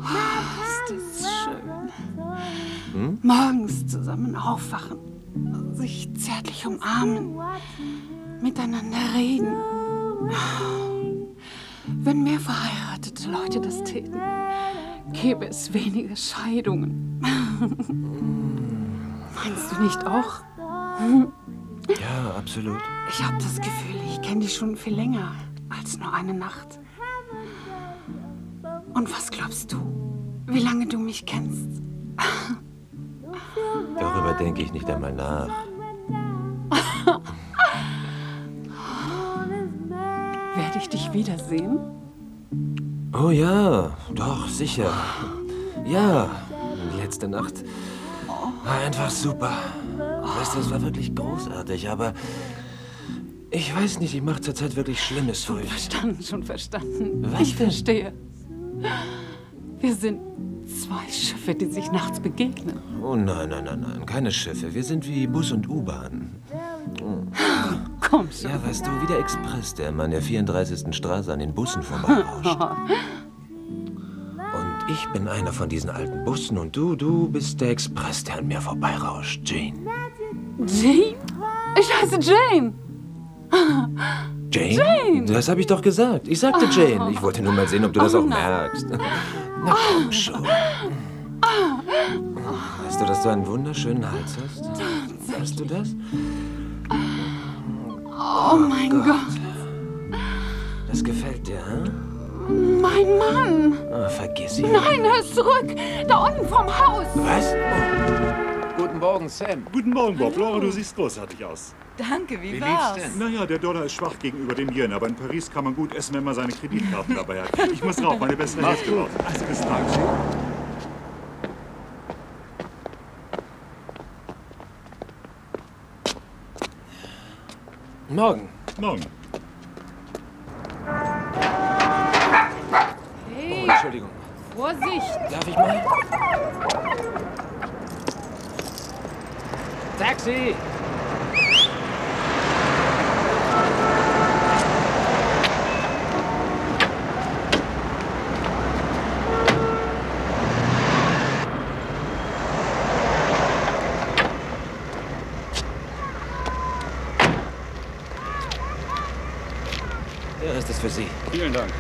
Oh, ist das schön. Morgens zusammen aufwachen, sich zärtlich umarmen, miteinander reden. Wenn mehr verheiratete Leute das täten, gäbe es weniger Scheidungen. Meinst du nicht auch? Ja, absolut. Ich habe das Gefühl, ich kenne dich schon viel länger als nur eine Nacht. Und was glaubst du, wie lange du mich kennst? Darüber denke ich nicht einmal nach. Werde ich dich wiedersehen? Oh ja, doch, sicher. Ja, letzte Nacht war einfach super. Weißt du, es war wirklich großartig, aber ich weiß nicht, ich mache zurzeit wirklich Schlimmes Schon durch. verstanden, schon verstanden. Was Ich denn? verstehe. Wir sind zwei Schiffe, die sich nachts begegnen. Oh nein, nein, nein, nein, keine Schiffe. Wir sind wie Bus und U-Bahn. Komm schon. Ja, weißt du, wie der Express, der immer an der 34. Straße an den Bussen vorbeirauscht. Und ich bin einer von diesen alten Bussen und du bist der Express, der an mir vorbeirauscht, Jane. Jane? Ich heiße Jane. Jane? Jane! Das habe ich doch gesagt. Ich sagte Jane. Ich wollte nur mal sehen, ob du das auch nein. merkst. Na komm schon. Weißt du, dass du einen wunderschönen Hals hast? Weißt du das? Oh mein Gott. Das gefällt dir, hm? Mein Mann. Oh, vergiss ihn. Nein, er ist zurück. Da unten vom Haus. Was? Guten Morgen, Sam. Guten Morgen, Bob. Laura, du siehst großartig aus. Danke, wie Wie war's? lief's denn? Naja, der Dollar ist schwach gegenüber dem Yen, aber in Paris kann man gut essen, wenn man seine Kreditkarten dabei hat. Ich muss rauf, meine bessere Mach's Hälfte gut. raus. Also bis dann. Morgen. Morgen. Hey, Entschuldigung. Vorsicht. Darf ich mal? Taxi! Der Rest ist für Sie. Vielen Dank.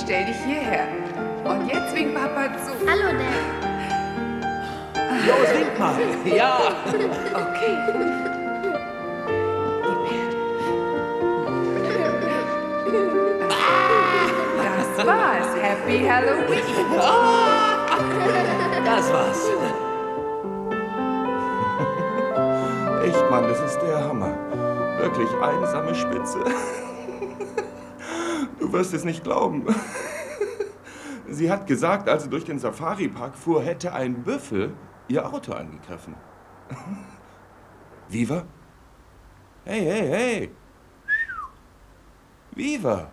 Stell dich hierher. Und jetzt winkt Papa zu. Hallo, Dad. Los, wink mal. Ja. Okay. Gib her. Happy Halloween. Das war's. Echt, Mann, das ist der Hammer. Wirklich einsame Spitze. Du wirst es nicht glauben. Sie hat gesagt, als sie durch den Safari-Park fuhr, hätte ein Büffel ihr Auto angegriffen. Viva? Hey, hey, hey. Viva.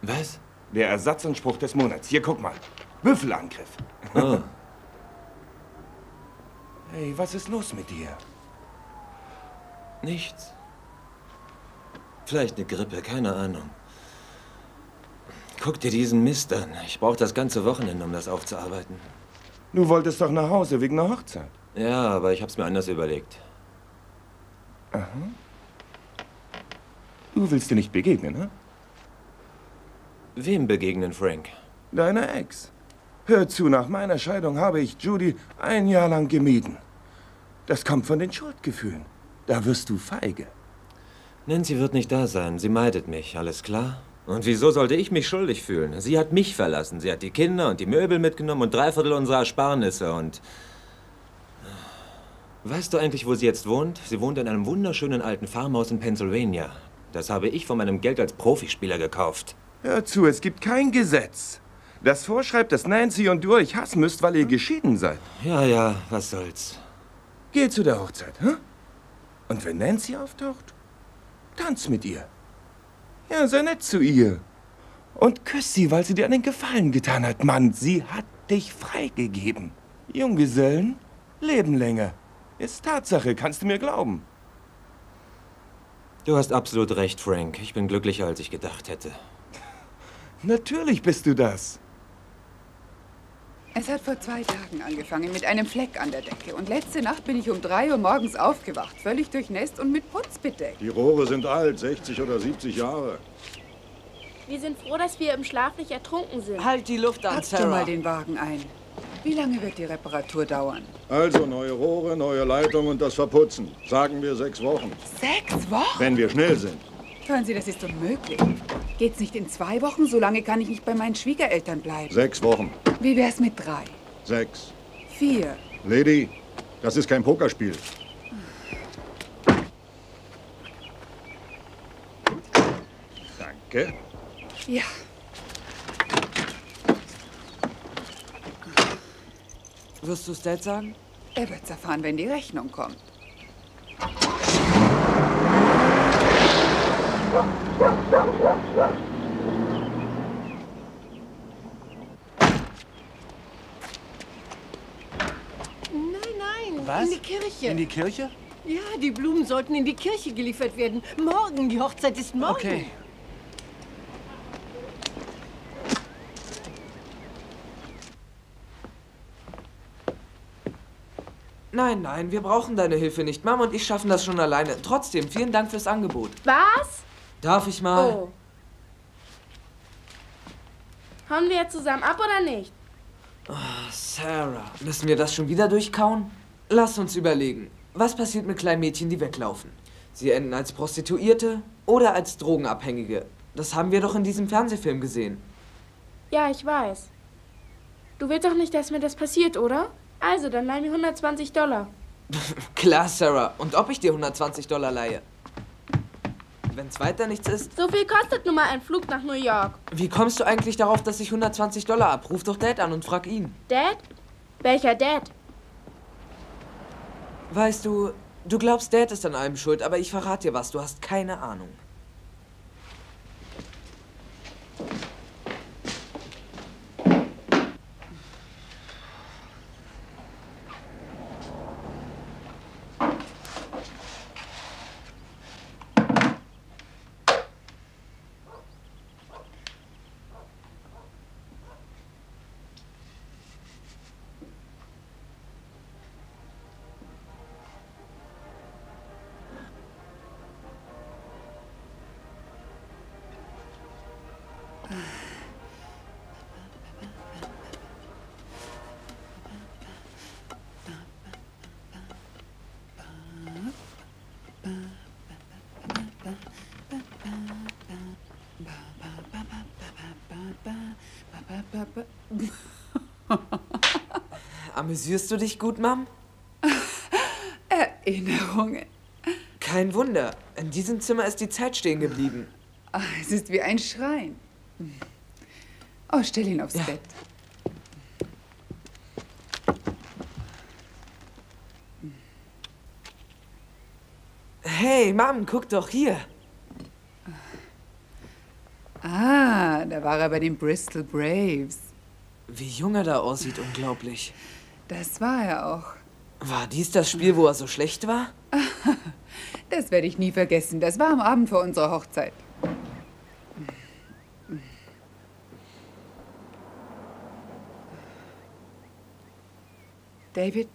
Was? Der Ersatzanspruch des Monats. Hier, guck mal. Büffelangriff. Oh. Hey, was ist los mit dir? Nichts. Vielleicht eine Grippe, keine Ahnung. Guck dir diesen Mist an. Ich brauche das ganze Wochenende, um das aufzuarbeiten. Du wolltest doch nach Hause wegen einer Hochzeit. Ja, aber ich hab's mir anders überlegt. Aha. Du willst dir nicht begegnen, ne? Wem begegnen, Frank? Deiner Ex. Hör zu, nach meiner Scheidung habe ich Judy ein Jahr lang gemieden. Das kommt von den Schuldgefühlen. Da wirst du feige. Nancy wird nicht da sein. Sie meidet mich, alles klar? Und wieso sollte ich mich schuldig fühlen? Sie hat mich verlassen. Sie hat die Kinder und die Möbel mitgenommen und 3/4 unserer Ersparnisse und... Weißt du eigentlich, wo sie jetzt wohnt? Sie wohnt in einem wunderschönen alten Farmhaus in Pennsylvania. Das habe ich von meinem Geld als Profispieler gekauft. Hör zu, es gibt kein Gesetz, das vorschreibt, dass Nancy und du euch hassen müsst, weil ihr geschieden seid. Ja, was soll's. Geh zu der Hochzeit, hä? Und wenn Nancy auftaucht, tanz mit ihr. Ja, sei nett zu ihr. Und küss sie, weil sie dir einen Gefallen getan hat. Mann, sie hat dich freigegeben. Junggesellen leben länger. Ist Tatsache, kannst du mir glauben. Du hast absolut recht, Frank. Ich bin glücklicher, als ich gedacht hätte. Natürlich bist du das. Es hat vor 2 Tagen angefangen mit einem Fleck an der Decke. Und letzte Nacht bin ich um 3 Uhr morgens aufgewacht, völlig durchnässt und mit Putz bedeckt. Die Rohre sind alt, 60 oder 70 Jahre. Wir sind froh, dass wir im Schlaf nicht ertrunken sind. Halt die Luft an, Pack du Sarah. mal den Wagen ein. Wie lange wird die Reparatur dauern? Also neue Rohre, neue Leitung und das Verputzen. Sagen wir 6 Wochen. 6 Wochen? Wenn wir schnell sind. Hören Sie, das ist unmöglich. Geht's nicht in 2 Wochen? So lange kann ich nicht bei meinen Schwiegereltern bleiben. 6 Wochen. Wie wär's mit 3? 6. 4? Lady, das ist kein Pokerspiel. Danke. Ja. Wirst du's Dad sagen? Er wird's erfahren, wenn die Rechnung kommt. Nein, Was? in die Kirche. In die Kirche? Ja, die Blumen sollten in die Kirche geliefert werden. Morgen, die Hochzeit ist morgen. Okay. Nein, wir brauchen deine Hilfe nicht. Mama und ich schaffen das schon alleine. Trotzdem, vielen Dank fürs Angebot. Was? Darf ich mal? Oh. Hauen wir jetzt zusammen ab oder nicht? Sarah, müssen wir das schon wieder durchkauen? Lass uns überlegen. Was passiert mit kleinen Mädchen, die weglaufen? Sie enden als Prostituierte oder als Drogenabhängige. Das haben wir doch in diesem Fernsehfilm gesehen. Ja, ich weiß. Du willst doch nicht, dass mir das passiert, oder? Also, dann leih mir $120. Klar, Sarah. Und ob ich dir $120 leihe? Wenn's weiter nichts ist. So viel kostet nun mal ein Flug nach New York. Wie kommst du eigentlich darauf, dass ich $120 ab? Ruf doch Dad an und frag ihn. Dad? Welcher Dad? Weißt du, du glaubst, Dad ist an allem schuld, aber ich verrate dir was, du hast keine Ahnung. Amüsierst du dich gut, Mom? Erinnerungen. Kein Wunder. In diesem Zimmer ist die Zeit stehen geblieben. Ach, es ist wie ein Schrein. Oh, stell ihn aufs Bett. Hey, Mom, guck doch hier. Ah, da war er bei den Bristol Braves. Wie jung er da aussieht, unglaublich. Das war er auch. War dies das Spiel, wo er so schlecht war? Das werde ich nie vergessen. Das war am Abend vor unserer Hochzeit. David,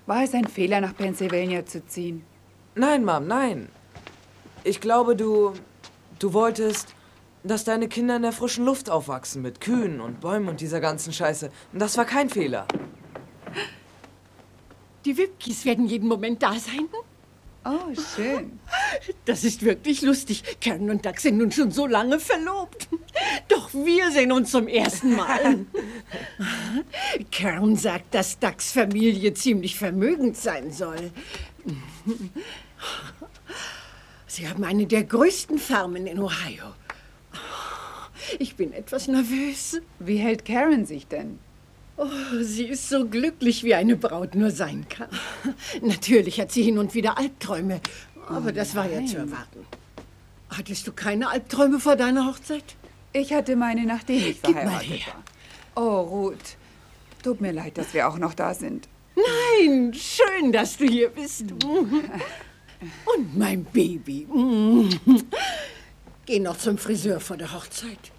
war es ein Fehler, nach Pennsylvania zu ziehen? Nein, Mom, nein. Ich glaube, du wolltest, dass deine Kinder in der frischen Luft aufwachsen, mit Kühen und Bäumen und dieser ganzen Scheiße. Und das war kein Fehler. Die Wipkis werden jeden Moment da sein. Oh, schön. Das ist wirklich lustig. Karen und Doug sind nun schon so lange verlobt. Doch wir sehen uns zum ersten Mal. Karen sagt, dass Dougs Familie ziemlich vermögend sein soll. Sie haben eine der größten Farmen in Ohio. Ich bin etwas nervös. Wie hält Karen sich denn? Oh, sie ist so glücklich, wie eine Braut nur sein kann. Natürlich hat sie hin und wieder Albträume, aber das war ja zu erwarten. Hattest du keine Albträume vor deiner Hochzeit? Ich hatte meine, nachdem ich Gib mal verheiratet her. war. Oh, Ruth, tut mir leid, dass wir auch noch da sind. Nein, schön, dass du hier bist. Und mein Baby. Geh noch zum Friseur vor der Hochzeit.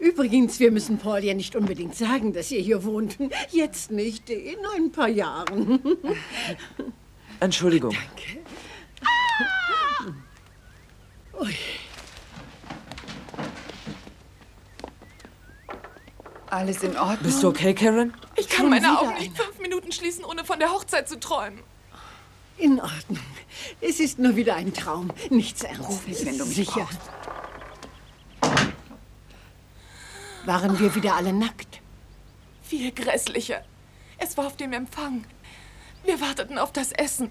Übrigens, wir müssen Paul ja nicht unbedingt sagen, dass ihr hier wohnt. Jetzt nicht, in ein paar Jahren. Entschuldigung. Danke. Ui. Alles in Ordnung? Bist du okay, Karen? Ich kann Schon meine wieder Augen nicht 5 Minuten schließen, ohne von der Hochzeit zu träumen. In Ordnung. Es ist nur wieder ein Traum. Nichts Ernstes. Ruf mich, wenn du mich Sicher. brauchst. Waren wir wieder alle nackt? Viel grässlicher. Es war auf dem Empfang. Wir warteten auf das Essen.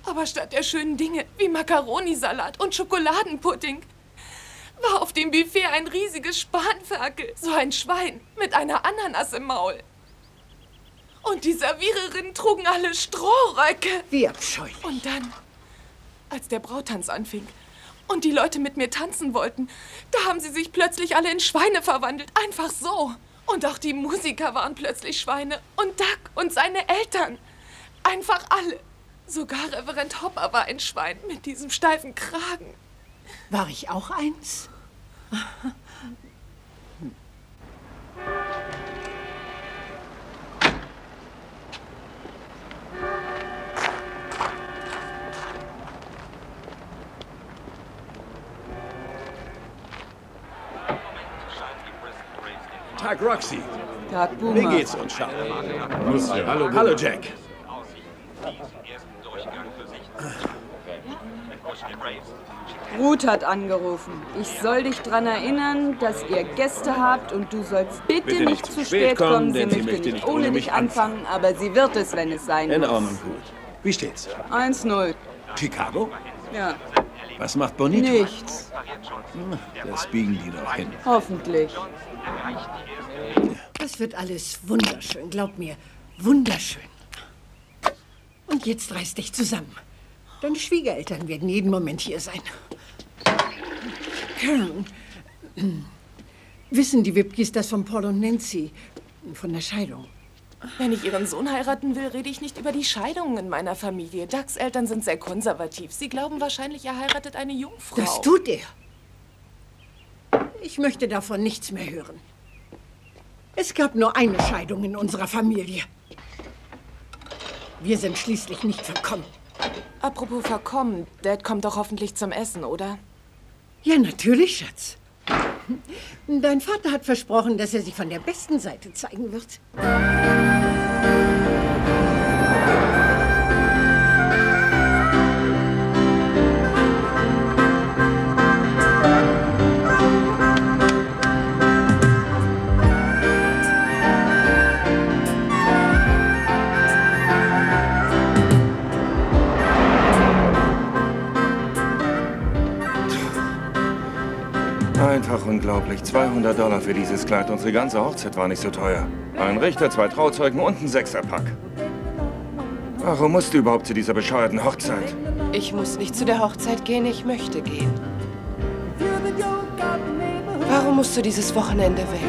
Aber statt der schönen Dinge wie Makaronisalat und Schokoladenpudding war auf dem Buffet ein riesiges Spanferkel. So ein Schwein mit einer Ananas im Maul. Und die Serviererinnen trugen alle Strohröcke. Wie abscheulich. Und dann, als der Brauttanz anfing und die Leute mit mir tanzen wollten, da haben sie sich plötzlich alle in Schweine verwandelt. Einfach so. Und auch die Musiker waren plötzlich Schweine. Und Doug und seine Eltern. Einfach alle. Sogar Reverend Hopper war ein Schwein mit diesem steifen Kragen. War ich auch eins? Tag, Roxy. Tag, Wie Boomer. geht's uns, Schatz? Hallo, Jack. Ruth hat angerufen. Ich soll dich daran erinnern, dass ihr Gäste habt und du sollst bitte nicht zu spät kommen. Sie möchte nicht ohne dich anfangen, aber sie wird es, wenn es sein In muss. Ordnung, gut. Wie steht's? 1-0. Chicago? Ja, Was macht Bonito? nichts. Das biegen die noch hin. Hoffentlich. Das wird alles wunderschön, glaub mir. Wunderschön. Und jetzt reiß dich zusammen. Deine Schwiegereltern werden jeden Moment hier sein. Karen, wissen die Wipkis das von Paul und Nancy, von der Scheidung? Wenn ich ihren Sohn heiraten will, rede ich nicht über die Scheidungen in meiner Familie. Dougs Eltern sind sehr konservativ. Sie glauben wahrscheinlich, er heiratet eine Jungfrau. Das tut er. Ich möchte davon nichts mehr hören. Es gab nur eine Scheidung in unserer Familie. Wir sind schließlich nicht verkommen. Apropos verkommen, Dad kommt doch hoffentlich zum Essen, oder? Ja, natürlich, Schatz. Dein Vater hat versprochen, dass er sich von der besten Seite zeigen wird. Einfach unglaublich. $200 für dieses Kleid. Unsere ganze Hochzeit war nicht so teuer. Ein Richter, 2 Trauzeugen und ein Sechserpack. Warum musst du überhaupt zu dieser bescheuerten Hochzeit? Ich muss nicht zu der Hochzeit gehen, ich möchte gehen. Warum musst du dieses Wochenende weg?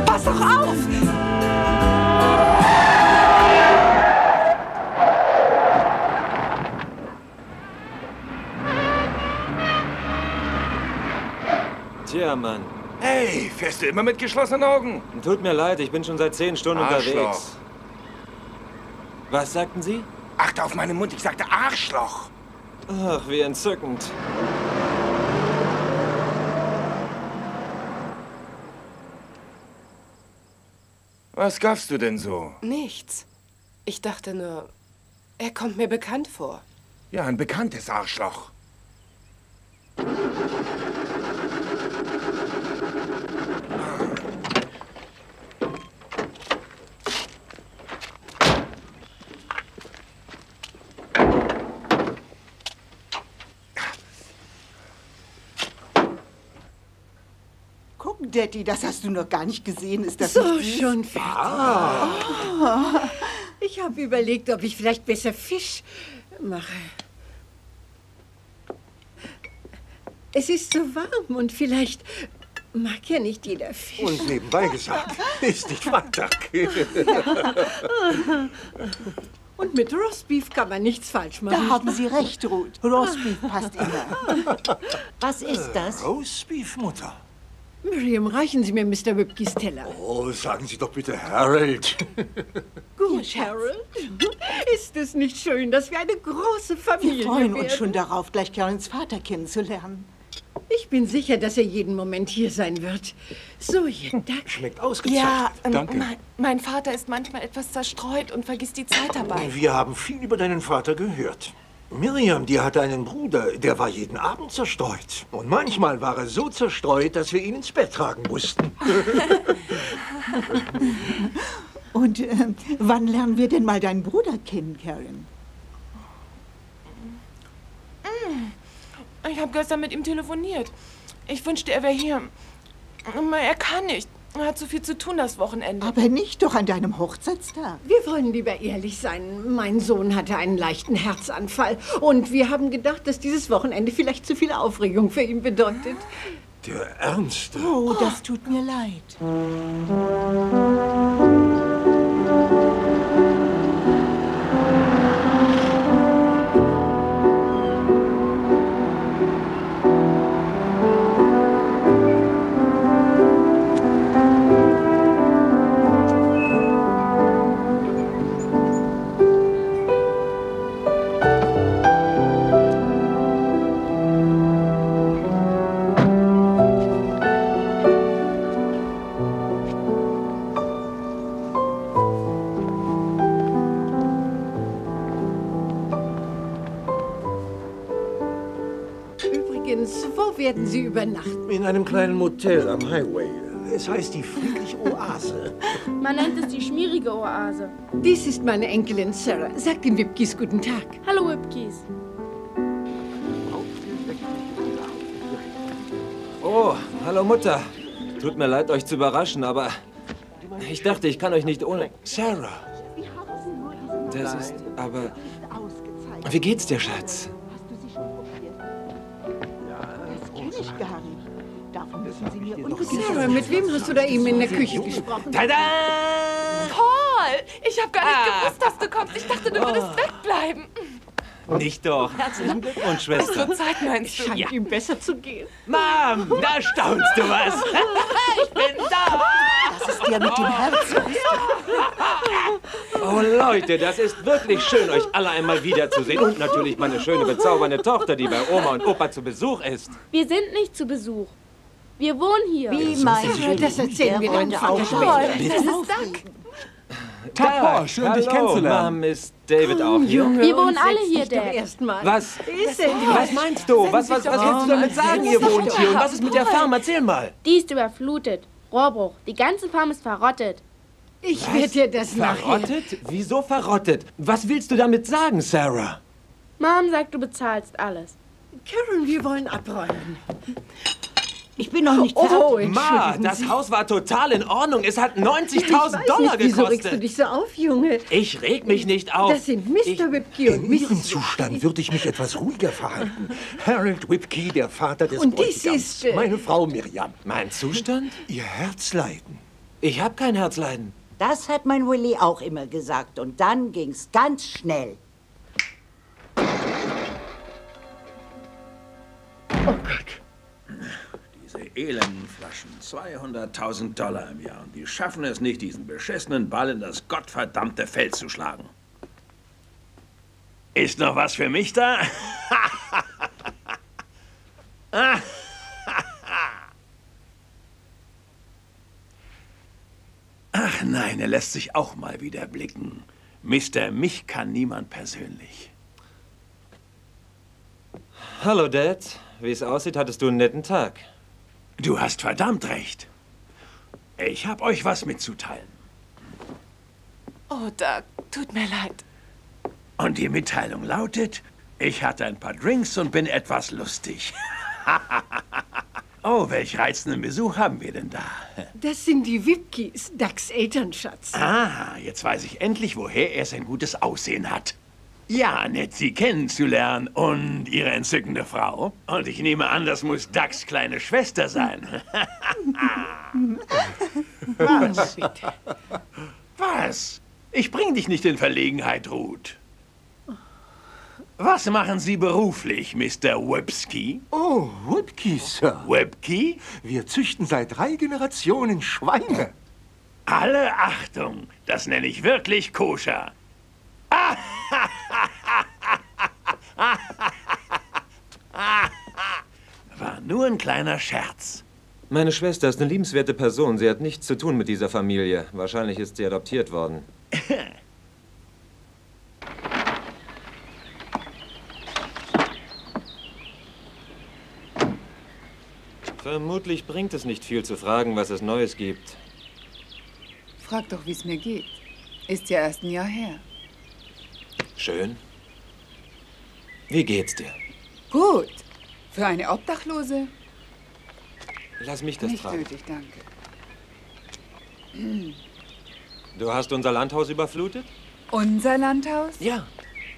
Pass doch auf! Tja, Mann. Hey, fährst du immer mit geschlossenen Augen? Tut mir leid, ich bin schon seit 10 Stunden unterwegs. Was sagten Sie? Achte auf meinen Mund, ich sagte Arschloch. Ach, wie entzückend. Was gaffst du denn so? Nichts. Ich dachte nur, er kommt mir bekannt vor. Ja, ein bekanntes Arschloch. Guck, Daddy, das hast du noch gar nicht gesehen. Ist das so nicht süß? schon fertig? Oh. Ich habe überlegt, ob ich vielleicht besser Fisch mache. Es ist so warm und vielleicht mag ja nicht jeder Fisch. Und nebenbei gesagt, ist nicht Freitag. Und mit Roastbeef kann man nichts falsch machen. Da haben Sie recht, Ruth. Roastbeef passt immer. Was ist das? Roastbeef, Mutter. Miriam, reichen Sie mir Mr. Whipkys Teller. Oh, sagen Sie doch bitte Harold. Gut, Harold. Ist es nicht schön, dass wir eine große Familie Wir freuen uns werden? schon darauf, gleich Karens Vater kennenzulernen. Ich bin sicher, dass er jeden Moment hier sein wird. So, jeden Tag. Schmeckt ausgezeichnet. Ja, Danke. Mein Vater ist manchmal etwas zerstreut und vergisst die Zeit dabei. Wir haben viel über deinen Vater gehört. Miriam, die hatte einen Bruder, der war jeden Abend zerstreut. Und manchmal war er so zerstreut, dass wir ihn ins Bett tragen mussten. Und wann lernen wir denn mal deinen Bruder kennen, Karen? Ich habe gestern mit ihm telefoniert. Ich wünschte, er wäre hier. Aber er kann nicht. Er hat so viel zu tun das Wochenende. Aber nicht doch an deinem Hochzeitstag. Wir wollen lieber ehrlich sein. Mein Sohn hatte einen leichten Herzanfall. Und wir haben gedacht, dass dieses Wochenende vielleicht zu viel Aufregung für ihn bedeutet. Der Ernste. Oh, das tut mir leid. Wo werden Sie übernachten? In einem kleinen Motel am Highway. Es heißt die friedliche Oase. Man nennt es die schmierige Oase. Dies ist meine Enkelin Sarah. Sagt den Whipkys guten Tag. Hallo, Whipkys. Oh, hallo Mutter. Tut mir leid, euch zu überraschen, aber ich dachte, ich kann euch nicht ohne... Sarah. Das ist... aber... Wie geht's dir, Schatz? Das kenne ich gar nicht. Davon müssen Sie mir unbedingt... Sarah, mit wem hast du da eben in der Küche gesprochen? Tada! Paul, ich habe gar nicht gewusst, dass du kommst. Ich dachte, du würdest wegbleiben. Nicht doch. Herzlichen Glückwunsch, Schwester. So Zeit meinst du? Scheint ihm besser zu gehen. Mom, da staunst du was. Ich bin da. Das ist ja mit dem Herzen. Oh Leute, das ist wirklich schön, euch alle einmal wiederzusehen. Und natürlich meine schöne, bezaubernde Tochter, die bei Oma und Opa zu Besuch ist. Wir sind nicht zu Besuch. Wir wohnen hier. Wie meinst du? Das erzählen wir dann auch später. Das ist Dank. Tag, Paul, schön, dich kennenzulernen. Mom, ist David auch hier? Junge, Wir wohnen und alle setz hier, dich doch Dad. erstmal. Was? Ist denn Was meinst du? Was willst du damit sagen, ihr wohnt hier? Und was ist mit der Farm? Erzähl mal. Die ist überflutet. Rohrbruch. Die ganze Farm ist verrottet. Ich werde dir das nachher... Verrottet? Wieso verrottet? Was willst du damit sagen, Sarah? Mom sagt, du bezahlst alles. Karen, wir wollen abräumen. Ich bin noch nicht fertig. Ma, das Haus war total in Ordnung. Es hat $90.000 gekostet. Wieso regst du dich so auf, Junge? Ich reg mich nicht auf. Das sind Mr. Whipkey und In Ihrem Zustand würde ich mich etwas ruhiger verhalten. Harold Whipkey, der Vater des Und dies Bräutigams. ist, meine Frau Miriam. Mein Zustand? Ihr Herzleiden. Ich habe kein Herzleiden. Das hat mein Willy auch immer gesagt. Und dann ging's ganz schnell. Oh Gott. Diese elenden Flaschen. $200.000 im Jahr. Und die schaffen es nicht, diesen beschissenen Ball in das gottverdammte Feld zu schlagen. Ist noch was für mich da? Ach nein, er lässt sich auch mal wieder blicken. Mister, mich kann niemand persönlich. Hallo, Dad. Wie es aussieht, hattest du einen netten Tag. Du hast verdammt recht. Ich hab euch was mitzuteilen. Oh, Doug, tut mir leid. Und die Mitteilung lautet, ich hatte ein paar Drinks und bin etwas lustig. Oh, welch reizenden Besuch haben wir denn da? Das sind die Whipkeys, Dougs Elternschatz. Ah, jetzt weiß ich endlich, woher er sein gutes Aussehen hat. Ja, nett, Sie kennenzulernen und Ihre entzückende Frau. Und ich nehme an, das muss Dougs kleine Schwester sein. Was? Was? Ich bring dich nicht in Verlegenheit, Ruth. Was machen Sie beruflich, Mr. Whipkey? Oh, Whipkey, Sir. Whipkey? Wir züchten seit 3 Generationen Schweine. Alle Achtung, das nenne ich wirklich koscher. War nur ein kleiner Scherz. Meine Schwester ist eine liebenswerte Person. Sie hat nichts zu tun mit dieser Familie. Wahrscheinlich ist sie adoptiert worden. Vermutlich bringt es nicht viel zu fragen, was es Neues gibt. Frag doch, wie es mir geht. Ist ja erst ein Jahr her. Schön. Wie geht's dir? Gut. Für eine Obdachlose? Lass mich das Nicht tragen. nötig, danke. Du hast unser Landhaus überflutet? Unser Landhaus? Ja.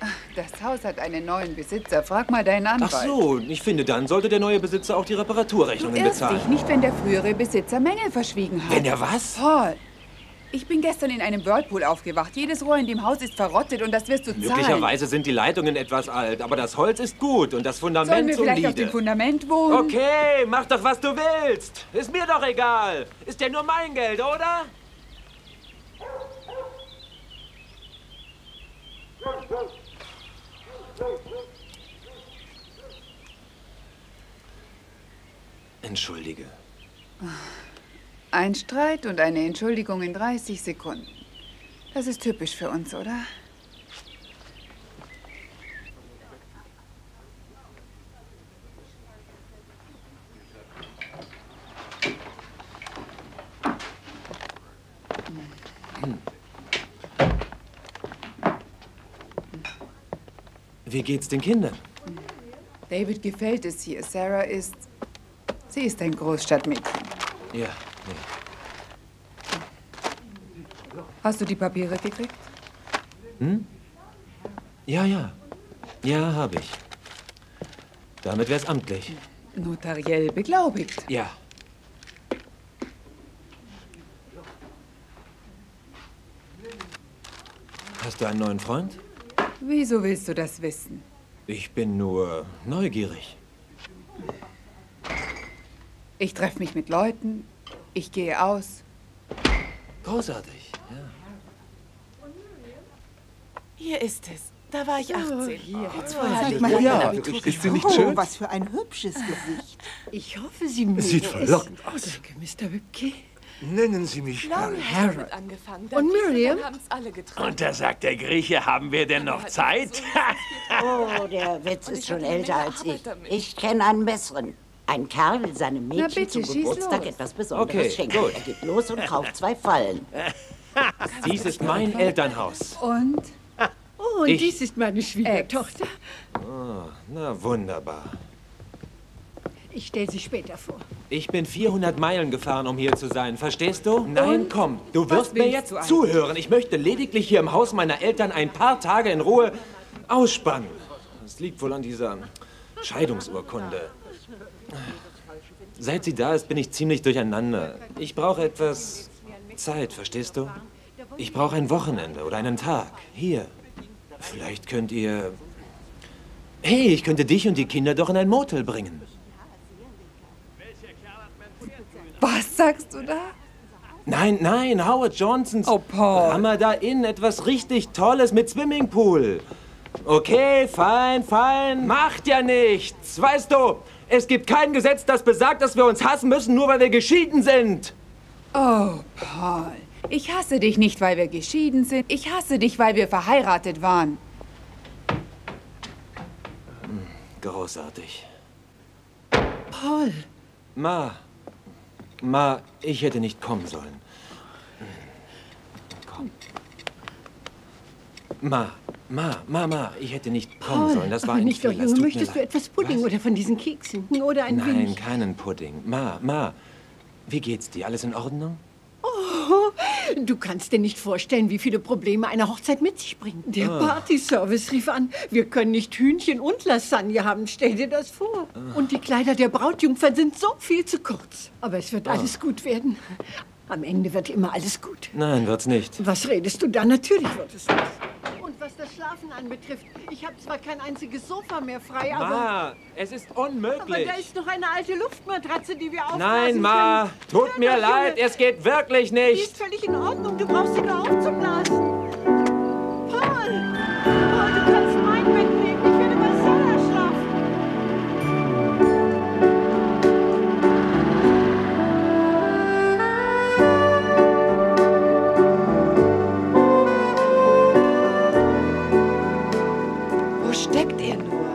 Ach, das Haus hat einen neuen Besitzer. Frag mal deinen Anwalt. Ach so, ich finde, dann sollte der neue Besitzer auch die Reparaturrechnungen Du irrst bezahlen. dich nicht, wenn der frühere Besitzer Mängel verschwiegen hat. Wenn er was? Paul, ich bin gestern in einem Whirlpool aufgewacht. Jedes Rohr in dem Haus ist verrottet und das wirst du zahlen. Möglicherweise sind die Leitungen etwas alt, aber das Holz ist gut und das Fundament Sollen wir vielleicht auf solide. dem Fundament wohnen? Okay, mach doch, was du willst. Ist mir doch egal. Ist ja nur mein Geld, oder? Entschuldige. Ein Streit und eine Entschuldigung in 30 Sekunden. Das ist typisch für uns, oder? Wie geht's den Kindern? David gefällt es hier. Sarah ist... Sie ist ein Großstadtmädchen. Ja. Hast du die Papiere gekriegt? Hm? Ja. Ja, habe ich. Damit wär's amtlich. Notariell beglaubigt. Ja. Hast du einen neuen Freund? Wieso willst du das wissen? Ich bin nur neugierig. Ich treffe mich mit Leuten. Ich gehe aus. Großartig, ja. Hier ist es. Da war ich 18. Jetzt vorher Sag mal, ja, ist sie nicht schön? Was für ein hübsches Gesicht. Ich hoffe, Sie mögen Sieht verlockend aus. Danke, Mr. Whipkey. Nennen Sie mich Laurie hat Harold. damit angefangen. Und Miriam? Dann haben es alle getragen. Und da sagt der Grieche, haben wir denn noch Zeit? Oh, der Witz ist schon älter als ich. Ich kenne einen besseren. Ein Kerl will seinem Mädchen bitte, zum schieß Geburtstag los. etwas Besonderes Okay, schenken. gut. Er geht los und kauft 2 Fallen. Dies ist mein Elternhaus. Und? Oh, und Ich- dies ist meine Schwiegertochter. Oh, na wunderbar. Ich stelle sie später vor. Ich bin 400 Meilen gefahren, um hier zu sein. Verstehst du? Nein, Und? komm. Du Was wirst mir willst jetzt du eigentlich? zuhören. Ich möchte lediglich hier im Haus meiner Eltern ein paar Tage in Ruhe ausspannen. Das liegt wohl an dieser Scheidungsurkunde. Seit sie da ist, bin ich ziemlich durcheinander. Ich brauche etwas Zeit, verstehst du? Ich brauche ein Wochenende oder einen Tag. Hier. Vielleicht könnt ihr... Hey, ich könnte dich und die Kinder doch in ein Motel bringen. Was sagst du da? Nein, nein, Howard Johnsons Paul. Ramada Inn, etwas richtig Tolles mit Swimmingpool. Okay, fein, fein, macht ja nichts. Weißt du, es gibt kein Gesetz, das besagt, dass wir uns hassen müssen, nur weil wir geschieden sind. Oh, Paul. Ich hasse dich nicht, weil wir geschieden sind. Ich hasse dich, weil wir verheiratet waren. Großartig. Paul. Ma, ich hätte nicht kommen sollen. Komm. Ma, ich hätte nicht kommen Paul, sollen. Das war aber ein nicht doch, Fehler. Es Junge. tut mir Möchtest du leid. etwas Pudding oder von diesen Keksen? Oder ein Nein, wenig? keinen Pudding. Ma, wie geht's dir? Alles in Ordnung? Oh, du kannst dir nicht vorstellen, wie viele Probleme eine Hochzeit mit sich bringt. Der Ah. Partyservice rief an, wir können nicht Hühnchen und Lasagne haben. Stell dir das vor. Und die Kleider der Brautjungfer sind so viel zu kurz. Aber es wird alles gut werden. Am Ende wird immer alles gut. Nein, wird's nicht. Was redest du da? Natürlich wird es nicht. Und was das Schlafen anbetrifft, ich habe zwar kein einziges Sofa mehr frei, aber... Ma, es ist unmöglich. Aber da ist noch eine alte Luftmatratze, die wir aufblasen Nein, Ma, können. tut mir Hör doch, leid, Junge. es geht wirklich Die ist nicht. völlig in Ordnung. Du brauchst sie nur aufzublasen. Paul! Paul, du kannst mein Bett nehmen. Ich werde bei Sarah schlafen. Wo steckt er nur?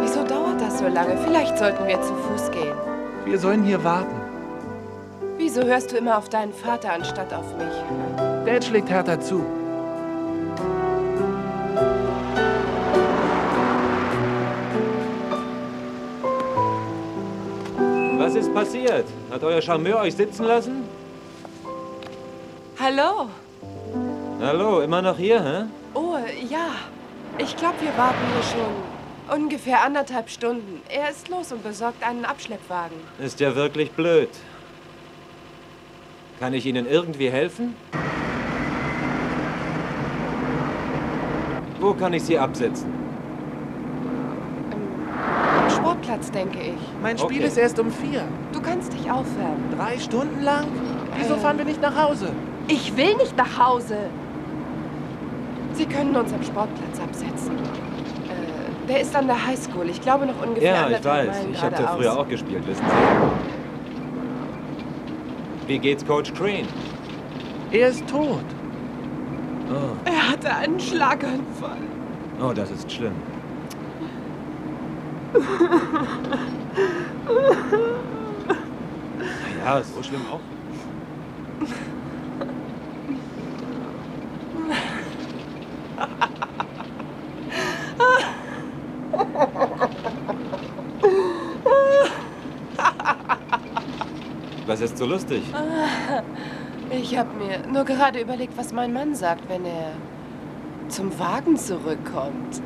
Wieso dauert das so lange? Vielleicht sollten wir zu Fuß gehen. Wir sollen hier warten. Wieso hörst du immer auf deinen Vater anstatt auf mich? Dad schlägt härter zu. Was ist passiert? Hat euer Charmeur euch sitzen lassen? Hallo? Hallo, immer noch hier, hä? Oh, ja. Ich glaube, wir warten hier schon ungefähr 1,5 Stunden. Er ist los und besorgt einen Abschleppwagen. Ist ja wirklich blöd. Kann ich Ihnen irgendwie helfen? Wo kann ich Sie absetzen? Am Sportplatz, denke ich. Mein Spiel Okay. ist erst um 4. Du kannst dich aufwärmen. 3 Stunden lang? Wieso fahren wir nicht nach Hause? Ich will nicht nach Hause. Sie können uns am Sportplatz absetzen. Der ist an der Highschool. Ich glaube noch ungefähr Ja, ich 1,5 weiß. Meilen Ich habe da geradeaus. früher auch gespielt, wissen Sie. Wie geht's Coach Crane? Er ist tot. Oh, Er hatte einen Schlaganfall. oh, das ist schlimm. Ja, so schlimm auch. Was ist so lustig? Ich habe mir nur gerade überlegt, was mein Mann sagt, wenn er zum Wagen zurückkommt.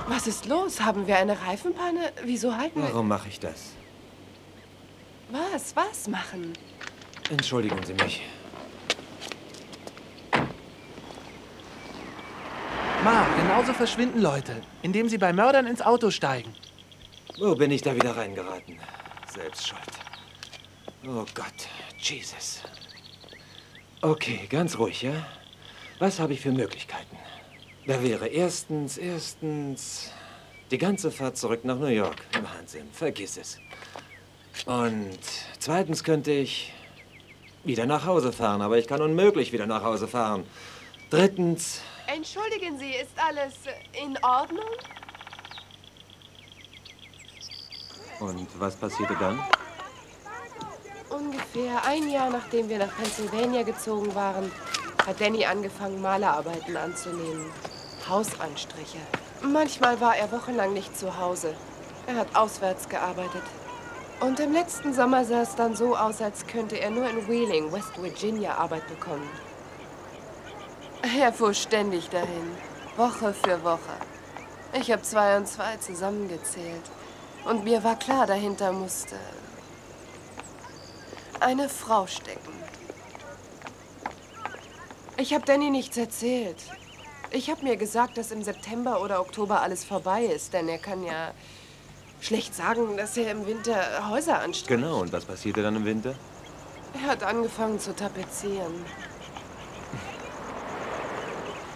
Was ist los? Haben wir eine Reifenpanne? Wieso halten wir... Warum mache ich das? Was machen? Entschuldigen Sie mich. Ma, genauso verschwinden Leute, indem sie bei Mördern ins Auto steigen. Wo bin ich da wieder reingeraten? Selbst schuld. Oh Gott, Jesus. Okay, ganz ruhig, ja? Was habe ich für Möglichkeiten? Da wäre erstens, die ganze Fahrt zurück nach New York. Wahnsinn, vergiss es. Und zweitens könnte ich wieder nach Hause fahren, aber ich kann unmöglich wieder nach Hause fahren. Drittens, Entschuldigen Sie, ist alles in Ordnung? Und was passierte dann? Ungefähr ein Jahr nachdem wir nach Pennsylvania gezogen waren, hat Danny angefangen, Malerarbeiten anzunehmen. Hausanstriche. Manchmal war er wochenlang nicht zu Hause. Er hat auswärts gearbeitet. Und im letzten Sommer sah es dann so aus, als könnte er nur in Wheeling, West Virginia, Arbeit bekommen. Er fuhr ständig dahin, Woche für Woche. Ich habe 2 und 2 zusammengezählt. Und mir war klar, dahinter musste eine Frau stecken. Ich habe Danny nichts erzählt. Ich habe mir gesagt, dass im September oder Oktober alles vorbei ist, denn er kann ja schlecht sagen, dass er im Winter Häuser anstreicht. Genau, und was passierte dann im Winter? Er hat angefangen zu tapezieren.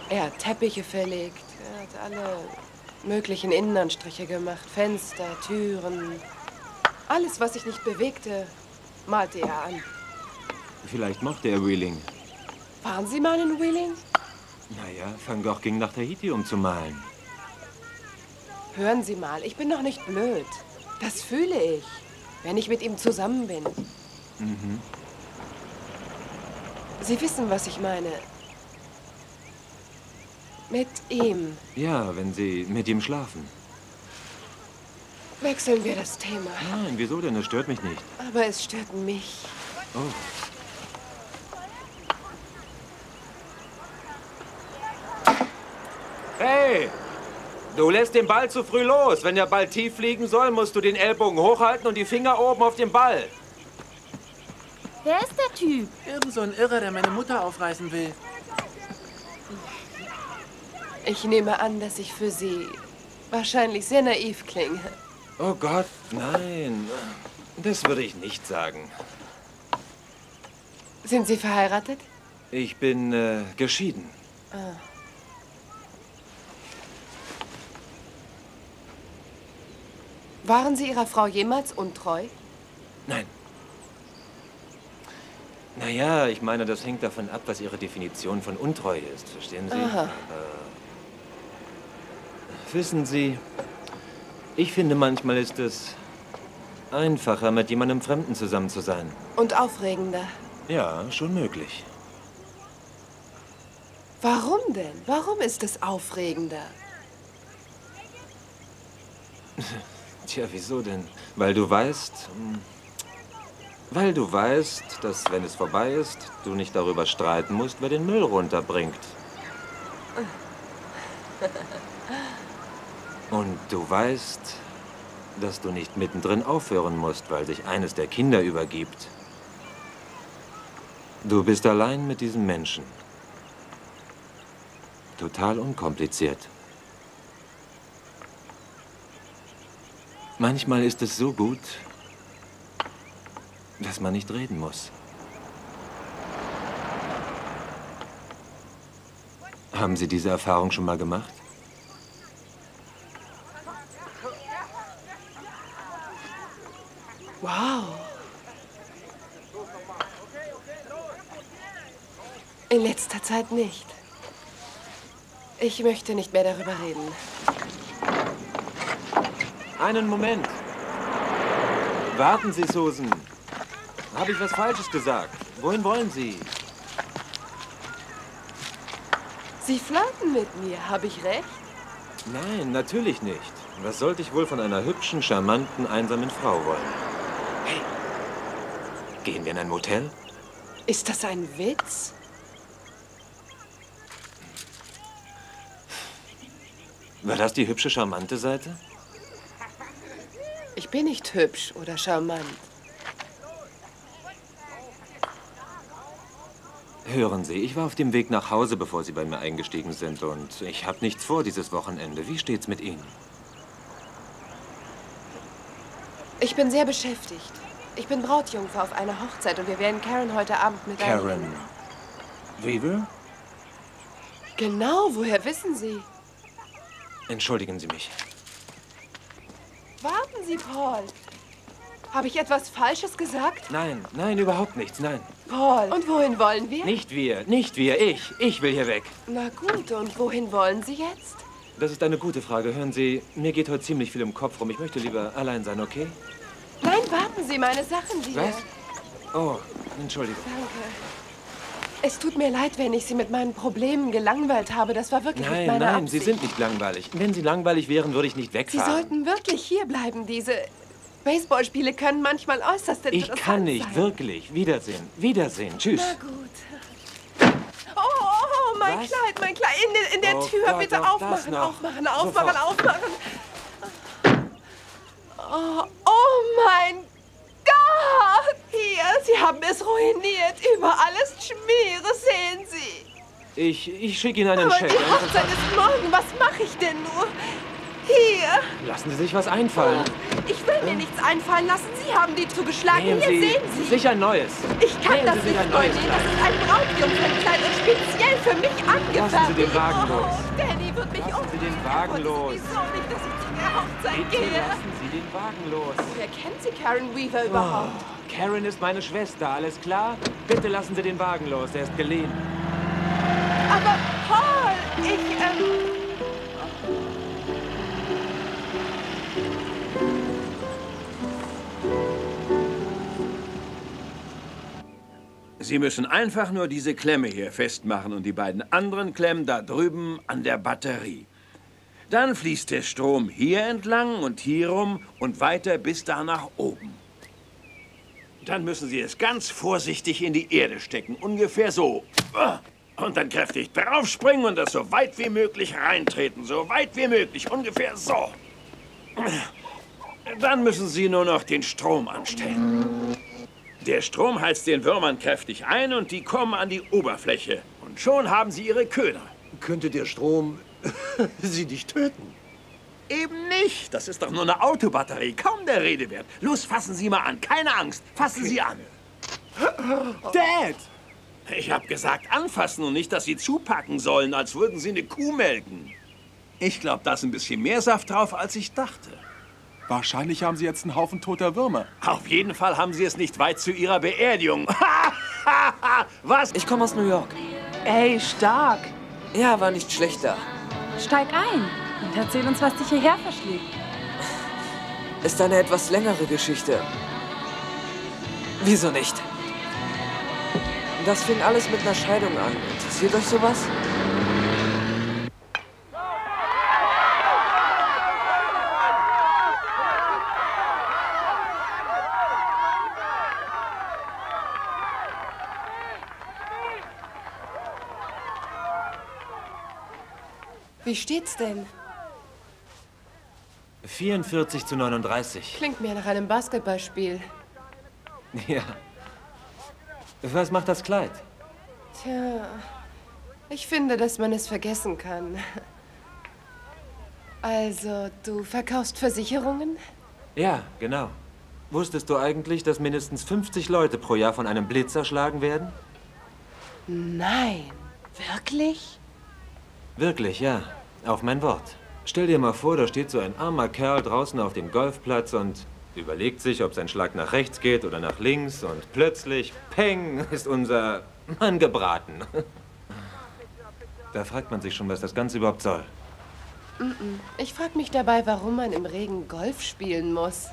Er hat Teppiche verlegt, er hat alle möglichen Innenanstriche gemacht. Fenster, Türen. Alles, was sich nicht bewegte, malte er an. Vielleicht mochte er Wheeling. Waren Sie mal in Wheeling? Naja, Van Gogh ging nach Tahiti, um zu malen. Hören Sie mal, ich bin doch nicht blöd. Das fühle ich, wenn ich mit ihm zusammen bin. Mhm. Sie wissen, was ich meine. Mit ihm. Ja, wenn Sie mit ihm schlafen. Wechseln wir das Thema. Nein, wieso denn? Es stört mich nicht. Aber es stört mich. Oh. Hey! Du lässt den Ball zu früh los. Wenn der Ball tief fliegen soll, musst du den Ellbogen hochhalten und die Finger oben auf den Ball. Wer ist der Typ? Irgend so ein Irrer, der meine Mutter aufreißen will. Ich nehme an, dass ich für Sie wahrscheinlich sehr naiv klinge. Oh Gott, nein. Das würde ich nicht sagen. Sind Sie verheiratet? Ich bin geschieden. Ah. Waren Sie Ihrer Frau jemals untreu? Nein. Naja, ich meine, das hängt davon ab, was Ihre Definition von untreu ist. Verstehen Sie? Aha. Wissen Sie, ich finde, manchmal ist es einfacher, mit jemandem Fremden zusammen zu sein. Und aufregender. Ja, schon möglich. Warum denn? Warum ist es aufregender? Tja, wieso denn? Weil du weißt, dass, wenn es vorbei ist, du nicht darüber streiten musst, wer den Müll runterbringt. Und du weißt, dass du nicht mittendrin aufhören musst, weil sich eines der Kinder übergibt. Du bist allein mit diesem Menschen. Total unkompliziert. Manchmal ist es so gut, dass man nicht reden muss. Haben Sie diese Erfahrung schon mal gemacht? Wow. In letzter Zeit nicht. Ich möchte nicht mehr darüber reden. Einen Moment. Warten Sie, Susan. Habe ich was Falsches gesagt? Wohin wollen Sie? Sie flirten mit mir, habe ich recht? Nein, natürlich nicht. Was sollte ich wohl von einer hübschen, charmanten, einsamen Frau wollen? Hey, gehen wir in ein Motel? Ist das ein Witz? War das die hübsche, charmante Seite? Ich bin nicht hübsch oder charmant. Hören Sie, ich war auf dem Weg nach Hause, bevor Sie bei mir eingestiegen sind. Und ich habe nichts vor dieses Wochenende. Wie steht's mit Ihnen? Ich bin sehr beschäftigt. Ich bin Brautjungfer auf einer Hochzeit und wir werden Karen heute Abend mit Karen Weaver? Genau, woher wissen Sie? Entschuldigen Sie mich. Warten Sie, Paul. Habe ich etwas Falsches gesagt? Nein, nein, überhaupt nichts, nein. Paul, und wohin wollen wir? Nicht wir, nicht wir, ich. Ich will hier weg. Na gut, und wohin wollen Sie jetzt? Das ist eine gute Frage. Hören Sie, mir geht heute ziemlich viel im Kopf rum. Ich möchte lieber allein sein, okay? Nein, warten Sie, meine Sachen hier. Was? Oh, Entschuldigung. Danke. Es tut mir leid, wenn ich Sie mit meinen Problemen gelangweilt habe. Das war wirklich nicht meine Nein, Absicht. Sie sind nicht langweilig. Wenn Sie langweilig wären, würde ich nicht Sie wegfahren. sollten wirklich hier bleiben. Diese Baseballspiele können manchmal äußerst interessant Ich kann nicht, sein. wirklich. Wiedersehen. Wiedersehen. Tschüss. Na gut. Oh, mein Was? Kleid, mein Kleid. In der Oh Tür, Gott, bitte auch das aufmachen, noch. aufmachen, aufmachen, Sofort. aufmachen. Oh mein Gott! Hier, Sie haben es ruiniert. Überall ist Schmiere, sehen Sie. Ich schicke Ihnen einen Aber Scheck. die Hochzeit ist morgen. Was mache ich denn nur? Hier. Lassen Sie sich was einfallen. Ich will mir nichts einfallen lassen. Sie haben die zugeschlagen. Nehmen Hier Sie sehen Sie. sich ein neues. Ich kann Nehmen das Sie sich nicht ein neu neues nehmen. Kleid. Das ist ein Brautjungfernkleid und speziell für mich angefertigt. Lassen Sie den Wagen los. Danny wird mich Lassen Sie den Wagen los. sowieso nicht, dass ich zu der Hochzeit Bitte gehe. lassen Sie den Wagen los. Wer kennt Sie, Karen Weaver, überhaupt? Karen ist meine Schwester, alles klar? Bitte lassen Sie den Wagen los, er ist geliehen. Aber Paul, Sie müssen einfach nur diese Klemme hier festmachen und die beiden anderen Klemmen da drüben an der Batterie. Dann fließt der Strom hier entlang und hier rum und weiter bis da nach oben. Dann müssen Sie es ganz vorsichtig in die Erde stecken, ungefähr so. Und dann kräftig draufspringen und das so weit wie möglich reintreten, so weit wie möglich, ungefähr so. Dann müssen Sie nur noch den Strom anstellen. Der Strom heizt den Würmern kräftig ein und die kommen an die Oberfläche. Und schon haben sie ihre Köder. Könnte der Strom sie nicht töten? Eben nicht. Das ist doch nur eine Autobatterie. Kaum der Rede wert. Los, fassen Sie mal an. Keine Angst. Fassen Sie an. Dad! Ich habe gesagt anfassen und nicht, dass Sie zupacken sollen, als würden Sie eine Kuh melken. Ich glaube, da ist ein bisschen mehr Saft drauf, als ich dachte. Wahrscheinlich haben Sie jetzt einen Haufen toter Würmer. Auf jeden Fall haben Sie es nicht weit zu Ihrer Beerdigung. Was? Ich komme aus New York. Ey, stark. Ja, war nicht schlechter. Steig ein und erzähl uns, was dich hierher verschlägt. Ist eine etwas längere Geschichte. Wieso nicht? Das fing alles mit einer Scheidung an. Interessiert euch sowas? Wie steht's denn? 44:39. Klingt mir nach einem Basketballspiel. Ja. Was macht das Kleid? Tja, ich finde, dass man es vergessen kann. Also, du verkaufst Versicherungen? Ja, genau. Wusstest du eigentlich, dass mindestens 50 Leute pro Jahr von einem Blitz erschlagen werden? Nein, wirklich? Wirklich, ja. Auf mein Wort. Stell dir mal vor, da steht so ein armer Kerl draußen auf dem Golfplatz und überlegt sich, ob sein Schlag nach rechts geht oder nach links und plötzlich, peng, ist unser Mann gebraten. Da fragt man sich schon, was das Ganze überhaupt soll. Ich frage mich dabei, warum man im Regen Golf spielen muss.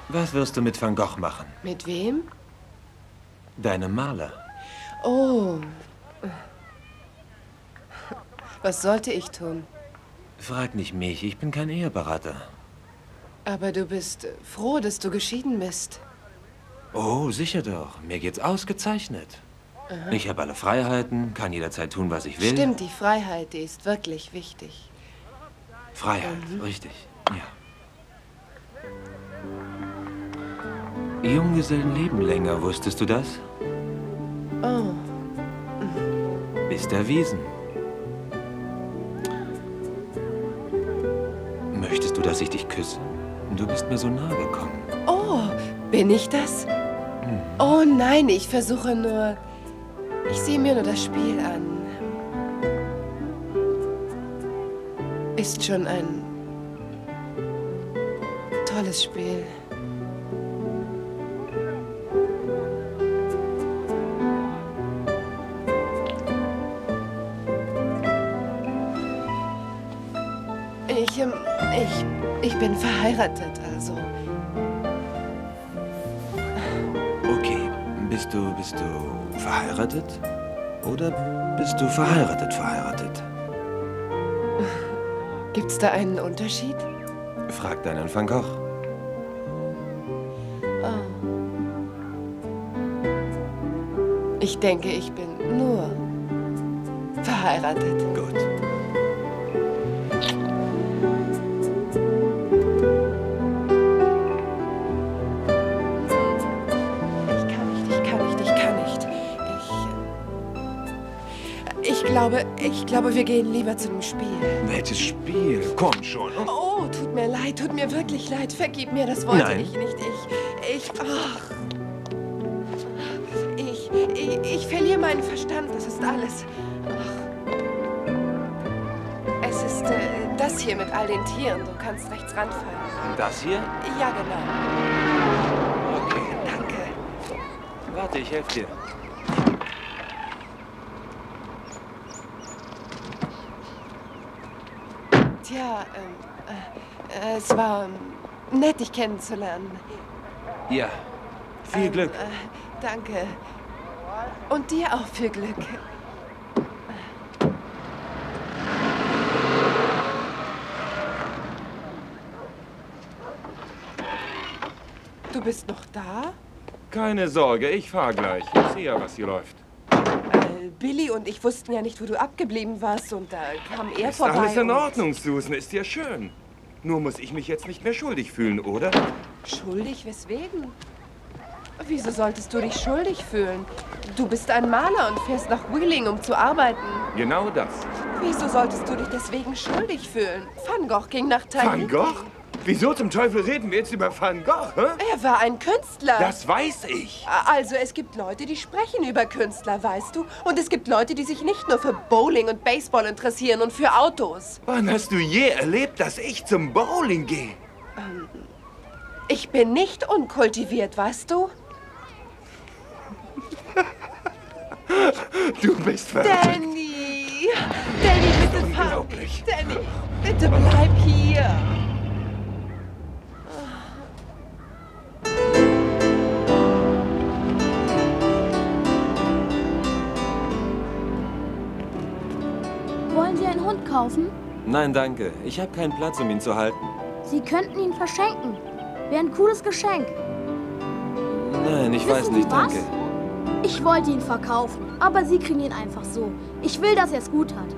Was wirst du mit Van Gogh machen? Mit wem? Deinem Maler. Oh. Was sollte ich tun? Frag nicht mich, ich bin kein Eheberater. Aber du bist froh, dass du geschieden bist. Oh, sicher doch. Mir geht's ausgezeichnet. Aha. Ich habe alle Freiheiten, kann jederzeit tun, was ich will. Stimmt, die Freiheit, die ist wirklich wichtig. Freiheit, richtig, ja. Junggesellen leben länger, wusstest du das? Oh. Ist erwiesen. Möchtest du, dass ich dich küsse? Du bist mir so nahe gekommen. Oh, bin ich das? Oh nein, ich versuche nur... Ich sehe mir nur das Spiel an. Ist schon ein tolles Spiel. Ich bin verheiratet, also. Okay, bist du verheiratet? Oder bist du verheiratet? Gibt's da einen Unterschied? Frag deinen Van Gogh. Oh. Ich denke, ich bin nur verheiratet. Gut. Ich glaube, wir gehen lieber zu dem Spiel. Welches Spiel? Komm schon. Oh, tut mir leid, tut mir wirklich leid. Vergib mir, das wollte ich nicht. Ich verliere meinen Verstand, das ist alles. Es ist das hier mit all den Tieren. Du kannst rechts ranfallen. Das hier? Ja, genau. Okay. Danke. Warte, ich helfe dir. Tja, es war nett, dich kennenzulernen. Ja, viel Glück. Danke. Und dir auch viel Glück. Du bist noch da? Keine Sorge, ich fahr gleich. Ich sehe ja, was hier läuft. Billy und ich wussten ja nicht, wo du abgeblieben warst und da kam er Ist vorbei. alles in Ordnung, Susan, ist ja schön. Nur muss ich mich jetzt nicht mehr schuldig fühlen, oder? Schuldig? Weswegen? Wieso solltest du dich schuldig fühlen? Du bist ein Maler und fährst nach Wheeling, um zu arbeiten. Genau das. Wieso solltest du dich deswegen schuldig fühlen? Van Gogh ging nach Tahiti. Van Gogh? Wieso zum Teufel reden wir jetzt über Van Gogh, hä? Er war ein Künstler. Das weiß ich. Also, es gibt Leute, die sprechen über Künstler, weißt du? Und es gibt Leute, die sich nicht nur für Bowling und Baseball interessieren und für Autos. Wann hast du je erlebt, dass ich zum Bowling gehe? Ich bin nicht unkultiviert, weißt du? Du bist verrückt. Danny! Danny, bitte fahr mich. Danny, bitte bleib hier. Wollen Sie einen Hund kaufen? Nein, danke. Ich habe keinen Platz, um ihn zu halten. Sie könnten ihn verschenken. Wäre ein cooles Geschenk. Nein, ich weiß Wissen nicht, Sie was? danke. Ich wollte ihn verkaufen, aber Sie kriegen ihn einfach so. Ich will, dass er es gut hat.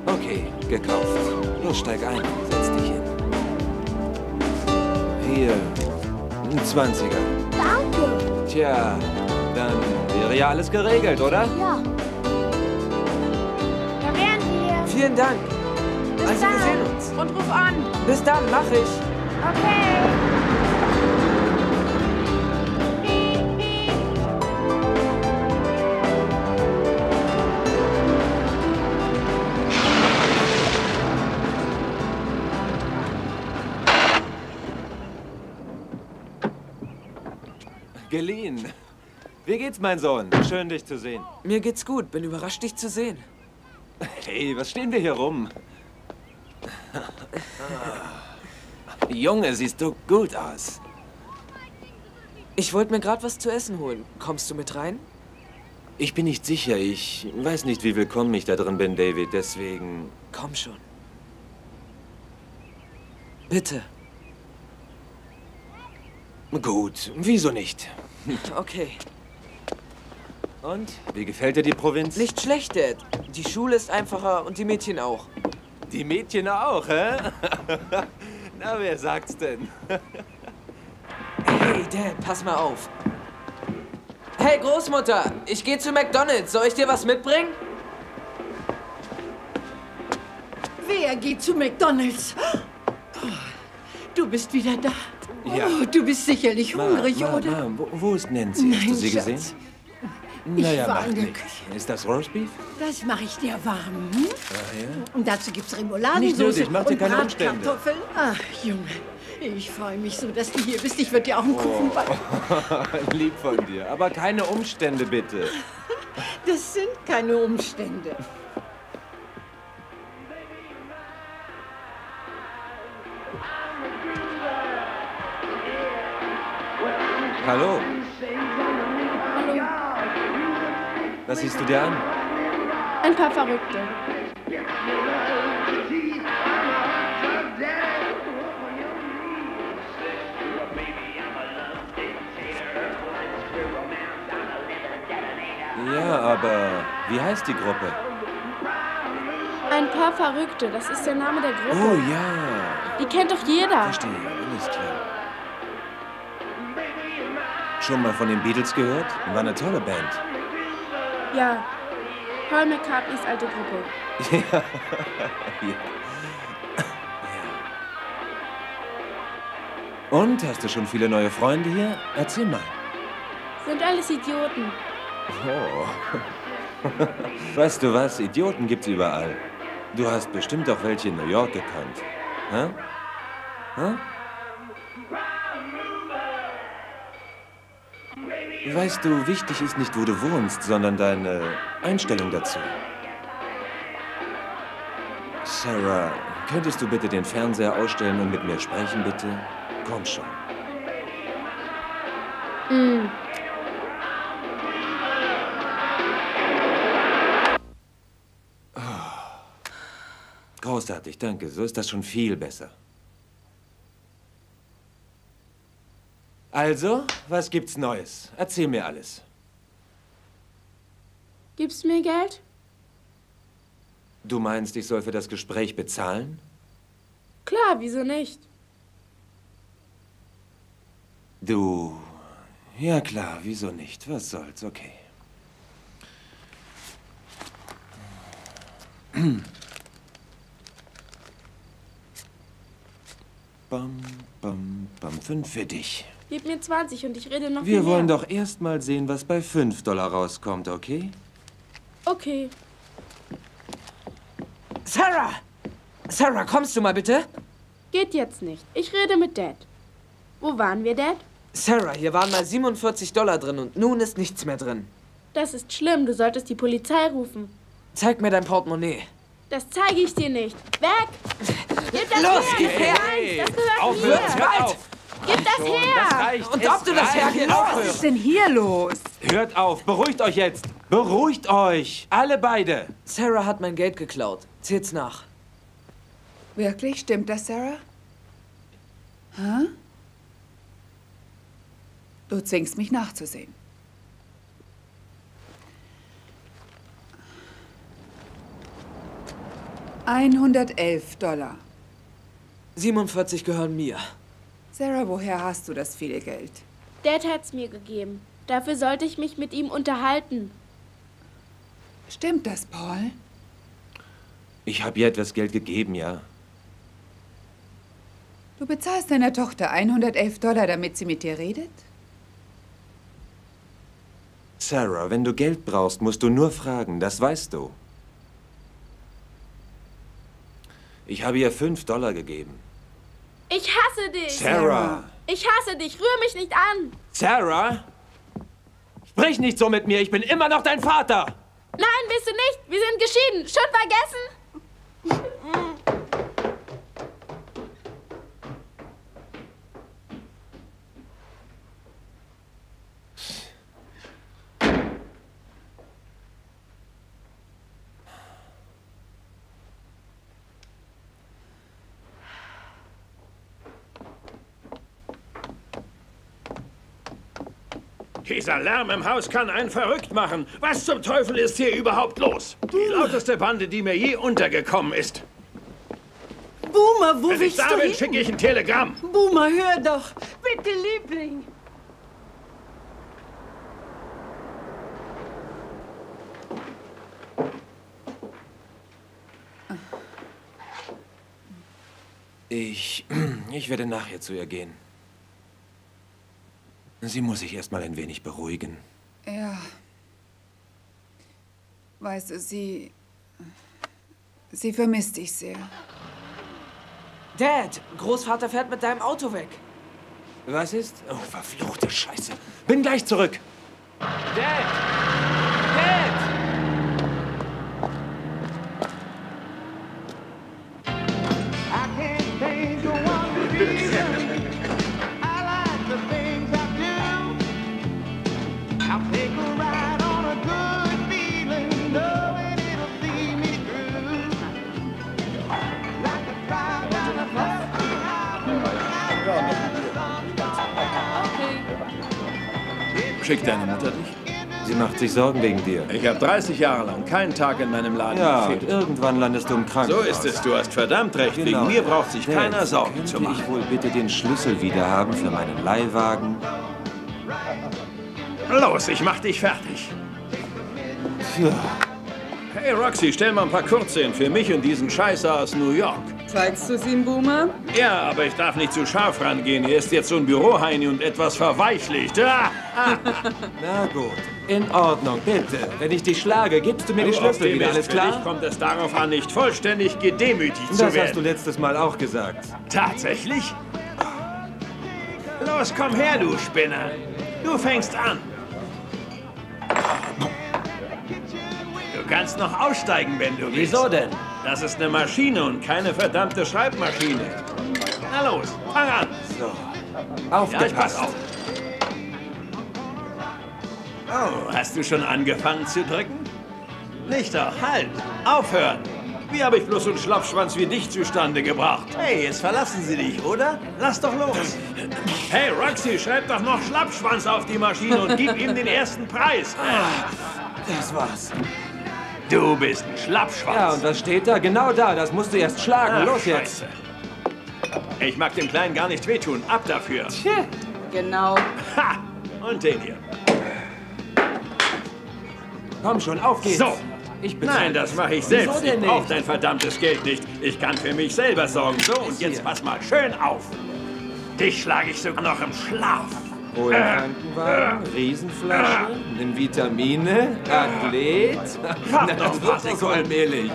Okay, gekauft. Los, steig ein. Setz dich hin. Hier, ein 20er. Danke. Tja, dann wäre ja alles geregelt, oder? Ja. Da wären wir. Vielen Dank. Bis Also, dann. wir sehen uns. Und ruf an. Bis dann, mach ich. Okay. Geliehen. Wie geht's, mein Sohn? Schön, dich zu sehen. Mir geht's gut. Bin überrascht, dich zu sehen. Hey, was stehen wir hier rum? Junge, siehst du gut aus. Ich wollte mir gerade was zu essen holen. Kommst du mit rein? Ich bin nicht sicher. Ich weiß nicht, wie willkommen ich da drin bin, David. Deswegen... Komm schon. Bitte. Gut, wieso nicht? Okay. Und? Wie gefällt dir die Provinz? Nicht schlecht, Dad. Die Schule ist einfacher und die Mädchen auch. Die Mädchen auch, hä? Na, wer sagt's denn? Hey, Dad, pass mal auf. Hey, Großmutter, ich gehe zu McDonald's. Soll ich dir was mitbringen? Wer geht zu McDonald's? Oh, du bist wieder da. Ja. Oh, du bist sicherlich hungrig, oder? Wo ist Nancy? Hast du sie Schatz. gesehen? Ich Naja, war macht in der nichts. Ist das Roastbeef? Das mache ich dir warm. Hm? Ah, ja? Und dazu gibt's Nicht Remouladensoße nötig, mach dir und keine Umstände. Bratkartoffeln. Ach, Junge, ich freue mich so, dass du hier bist. Ich würde dir auch einen Kuchen backen. Lieb von dir. Aber keine Umstände, bitte. Das sind keine Umstände. Hallo. Hallo. Was siehst du dir an? Ein paar Verrückte. Ja, aber wie heißt die Gruppe? Ein paar Verrückte, das ist der Name der Gruppe. Oh ja. Die kennt doch jeder. Verstehe, alles klar. Schon mal von den Beatles gehört? War eine tolle Band. Ja, Paul McCartneys alte Gruppe. Ja. Und, hast du schon viele neue Freunde hier? Erzähl mal. Sind alles Idioten. Oh. Weißt du was? Idioten gibt's überall. Du hast bestimmt auch welche in New York gekannt. Hä? Hä? Weißt du, wichtig ist nicht, wo du wohnst, sondern deine Einstellung dazu. Sarah, könntest du bitte den Fernseher ausstellen und mit mir sprechen, bitte? Komm schon. Mm. Großartig, danke. So ist das schon viel besser. Also, was gibt's Neues? Erzähl mir alles. Gibst du mir Geld? Du meinst, ich soll für das Gespräch bezahlen? Klar, wieso nicht? Du... Ja klar, wieso nicht? Was soll's, okay. Bam, bam, bam. 5 für dich. Gib mir 20 und ich rede noch Wir viel mehr. wollen doch erst mal sehen, was bei $5 rauskommt, okay? Okay. Sarah! Sarah, kommst du mal bitte? Geht jetzt nicht. Ich rede mit Dad. Wo waren wir, Dad? Sarah, hier waren mal $47 drin und nun ist nichts mehr drin. Das ist schlimm. Du solltest die Polizei rufen. Zeig mir dein Portemonnaie. Das zeige ich dir nicht. Weg! Gib das Los, her! gib her! Nein, das gehört Aufhören, mir! hört auf! Gib das her! Das reicht. Und ob du das hergibst? Was ist denn hier los? Hört auf, beruhigt euch jetzt. Beruhigt euch, alle beide. Sarah hat mein Geld geklaut. Zählt's nach. Wirklich? Stimmt das, Sarah? Hä? Du zwingst mich nachzusehen. $111. 47 gehören mir. Sarah, woher hast du das viele Geld? Dad hat's mir gegeben. Dafür sollte ich mich mit ihm unterhalten. Stimmt das, Paul? Ich habe ihr etwas Geld gegeben, ja. Du bezahlst deiner Tochter $111, damit sie mit dir redet? Sarah, wenn du Geld brauchst, musst du nur fragen, das weißt du. Ich habe ihr $5 gegeben. Ich hasse dich! Sarah! Ich hasse dich! Rühr mich nicht an! Sarah! Sprich nicht so mit mir, ich bin immer noch dein Vater! Nein, bist du nicht! Wir sind geschieden! Schon vergessen? Dieser Lärm im Haus kann einen verrückt machen. Was zum Teufel ist hier überhaupt los? Die lauteste Bande, die mir je untergekommen ist. Boomer, wo Wenn ich willst da du bin, hin? schicke ich ein Telegramm. Boomer, hör doch. Bitte, Liebling. Ich werde nachher zu ihr gehen. Sie muss sich erst mal ein wenig beruhigen. Ja. Weißt du, sie vermisst dich sehr. Dad, Großvater fährt mit deinem Auto weg. Was ist? Oh, verfluchte Scheiße. Bin gleich zurück. Dad! Dad! Schickt deine Mutter dich? Sie macht sich Sorgen wegen dir. Ich habe 30 Jahre lang keinen Tag in meinem Laden gefehlt. Und irgendwann landest du im Krankenhaus. So ist es, du hast verdammt recht. Genau. Wegen mir braucht sich keiner Sorgen zu machen. Ich wohl bitte den Schlüssel wieder haben für meinen Leihwagen? Los, ich mach dich fertig. Ja. Hey Roxy, stell mal ein paar Kurzszenen für mich und diesen Scheißer aus New York. Zeigst du es ihm, Boomer? Ja, aber ich darf nicht zu scharf rangehen. Er ist jetzt so ein Büroheini und etwas verweichlicht. Na gut, in Ordnung, bitte. Wenn ich dich schlage, gibst du mir die Schlüssel wieder, alles Für klar? dich kommt es darauf an, nicht vollständig gedemütigt zu Das werden. hast du letztes Mal auch gesagt. Tatsächlich? Los, komm her, du Spinner. Du fängst an. Du kannst noch aussteigen, wenn du willst. Wieso denn? Das ist eine Maschine und keine verdammte Schreibmaschine. Na los, fang an. So, aufgepasst. Ja, ich pass auf. Oh, hast du schon angefangen zu drücken? Nicht doch, halt, aufhören. Wie habe ich bloß so einen Schlappschwanz wie dich zustande gebracht? Hey, jetzt verlassen sie dich, oder? Lass doch los. Hey, Roxy, schreib doch noch Schlappschwanz auf die Maschine und gib ihm den ersten Preis. Das war's. Du bist ein Schlappschwanz. Ja, und was steht da? Genau da, das musst du erst schlagen. Los jetzt. Ich mag dem Kleinen gar nicht wehtun. Ab dafür. Tja, genau. Ha! Und den hier. Komm schon, auf geht's. So. Ich bezahle. Nein, das mache ich selbst. Wieso denn Ich brauche nicht? dein verdammtes Geld nicht. Ich kann für mich selber sorgen. So, und jetzt pass mal schön auf. Dich schlage ich sogar noch im Schlaf. Hol Krankenwagen, Riesenflasche, nimm Vitamine, Athlet. Warte Na, noch das ein paar wird doch so Sekunden. allmählich.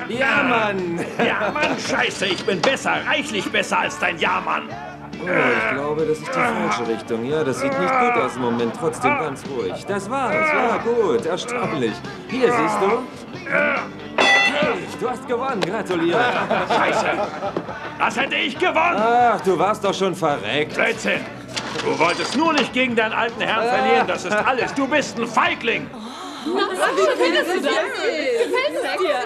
Ja, Mann. Ja, Mann, scheiße. Ich bin besser, reichlich besser als dein Ja-Mann. Oh, ich glaube, das ist die falsche Richtung. Ja, das sieht nicht gut aus im Moment. Trotzdem ganz ruhig. Das war's. Ja, gut. Erstaunlich. Hier, siehst du. Hey, du hast gewonnen. Gratuliere. Scheiße. Das hätte ich gewonnen. Ach, du warst doch schon verreckt. Blödsinn. Du wolltest nur nicht gegen deinen alten Herrn verlieren. Das ist alles. Du bist ein Feigling. Wie findest du das? Gefällt es dir?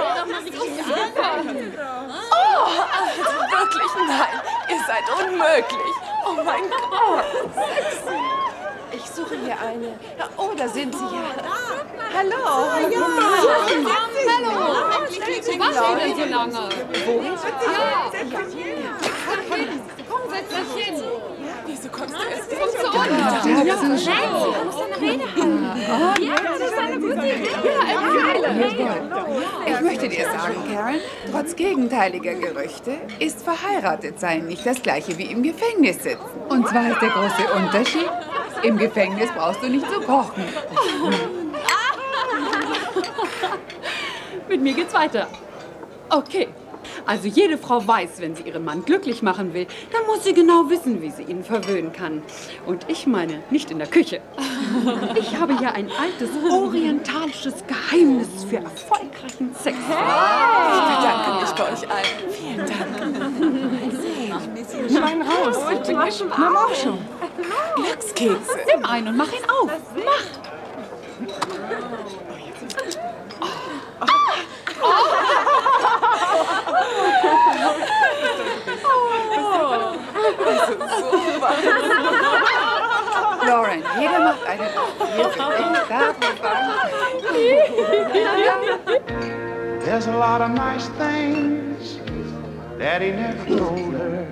Oh, also wirklich nein. Ihr seid unmöglich. Oh mein Gott. Ich suche hier eine. Oh, da sind sie ja. Hallo. Ja. Hallo. Was denn so lange? Wohin? Komm, setz dich hin. Wieso kommst du erst Komm zu uns. uns? Das ist schön. Du musst eine Rede halten. Ja, das ist eine gute Idee. Ich möchte dir sagen, Karen, trotz gegenteiliger Gerüchte ist verheiratet sein nicht das Gleiche wie im Gefängnis sitzen. Und zwar ist der große Unterschied, im Gefängnis brauchst du nicht zu kochen. Mit mir geht's weiter. Okay. Also jede Frau weiß, wenn sie ihren Mann glücklich machen will, dann muss sie genau wissen, wie sie ihn verwöhnen kann. Und ich meine, nicht in der Küche. Ich habe ja ein altes orientalisches Geheimnis für erfolgreichen Sex. Ich bedanke mich bei euch allen. Vielen Dank. Schwein raus. Mach auch schon. Glückskekse. Nimm einen und mach ihn auf. Mach. Lauren, jeder macht einen auf. Hier für dich. There's a lot of nice things Daddy never told her.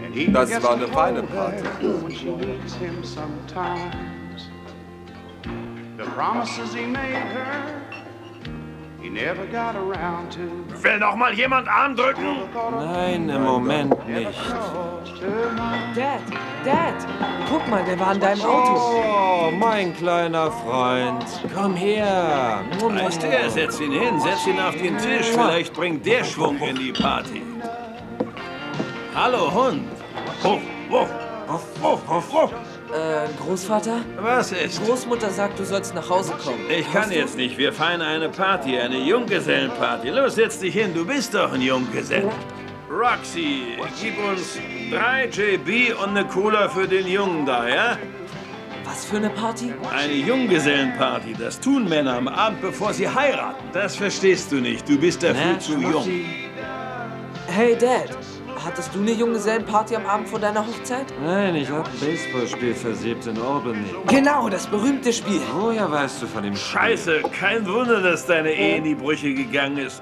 And he Das gets war eine to feine hold Party. her when she needs him sometimes. The promises he made her, he never got around to. Will noch mal jemand Arm drücken? Nein, im Moment nicht. Dad, guck mal, der war an deinem Auto. Oh, mein kleiner Freund. Komm her. Weißt du, setz ihn hin, setz ihn auf den Tisch. Vielleicht bringt der Schwung in die Party. Hallo, Hund. Wuff, wuff, wuff, wuff, wuff, wuff. Großvater? Was ist? Großmutter sagt, du sollst nach Hause kommen. Ich kann jetzt nicht. Wir feiern eine Party, eine Junggesellenparty. Los, setz dich hin. Du bist doch ein Junggeselle. Roxy, gib uns 3 JB und eine Cola für den Jungen da, ja? Was für eine Party? Eine Junggesellenparty. Das tun Männer am Abend, bevor sie heiraten. Das verstehst du nicht. Du bist dafür zu jung. Hey, Dad. Hattest du eine Junggesellenparty am Abend vor deiner Hochzeit? Nein, ich habe ein Baseballspiel versebt in Albany. Genau, das berühmte Spiel. Woher weißt du von dem Spiel? Scheiße, kein Wunder, dass deine Ehe in die Brüche gegangen ist.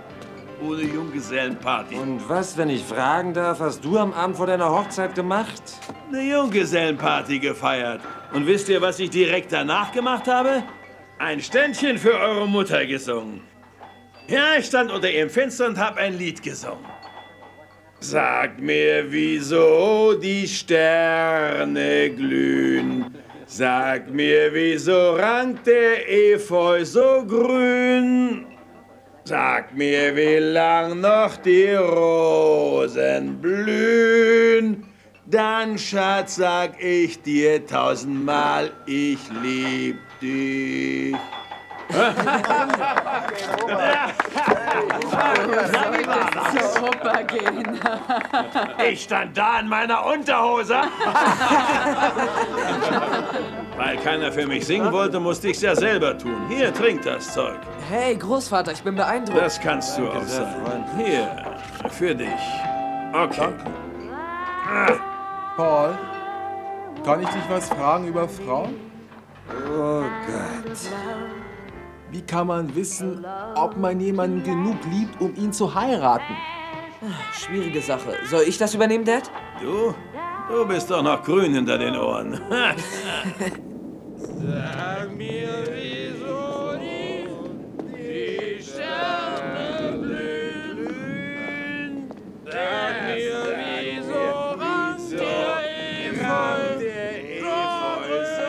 Ohne Junggesellenparty. Und was, wenn ich fragen darf, hast du am Abend vor deiner Hochzeit gemacht? Eine Junggesellenparty gefeiert. Und wisst ihr, was ich direkt danach gemacht habe? Ein Ständchen für eure Mutter gesungen. Ja, ich stand unter ihrem Fenster und habe ein Lied gesungen. Sagt mir, wieso die Sterne glühen. Sagt mir, wieso rankt der Efeu so grün. Sag mir, wie lang noch die Rosen blühen. Dann, Schatz, sag ich dir 1000-mal, ich lieb dich. Super gehen. Ich stand da in meiner Unterhose. Weil keiner für mich singen wollte, musste ich's ja selber tun. Hier, trink das Zeug. Hey, Großvater, ich bin beeindruckt. Das kannst du auch sein. Hier, für dich. Okay. Paul, kann ich dich was fragen über Frauen? Oh Gott. Wie kann man wissen, ob man jemanden genug liebt, um ihn zu heiraten? Schwierige Sache. Soll ich das übernehmen, Dad? Du bist doch noch grün hinter den Ohren. Sag mir, wieso die Sterne blühen. Sag mir, wieso rankt der Efeu so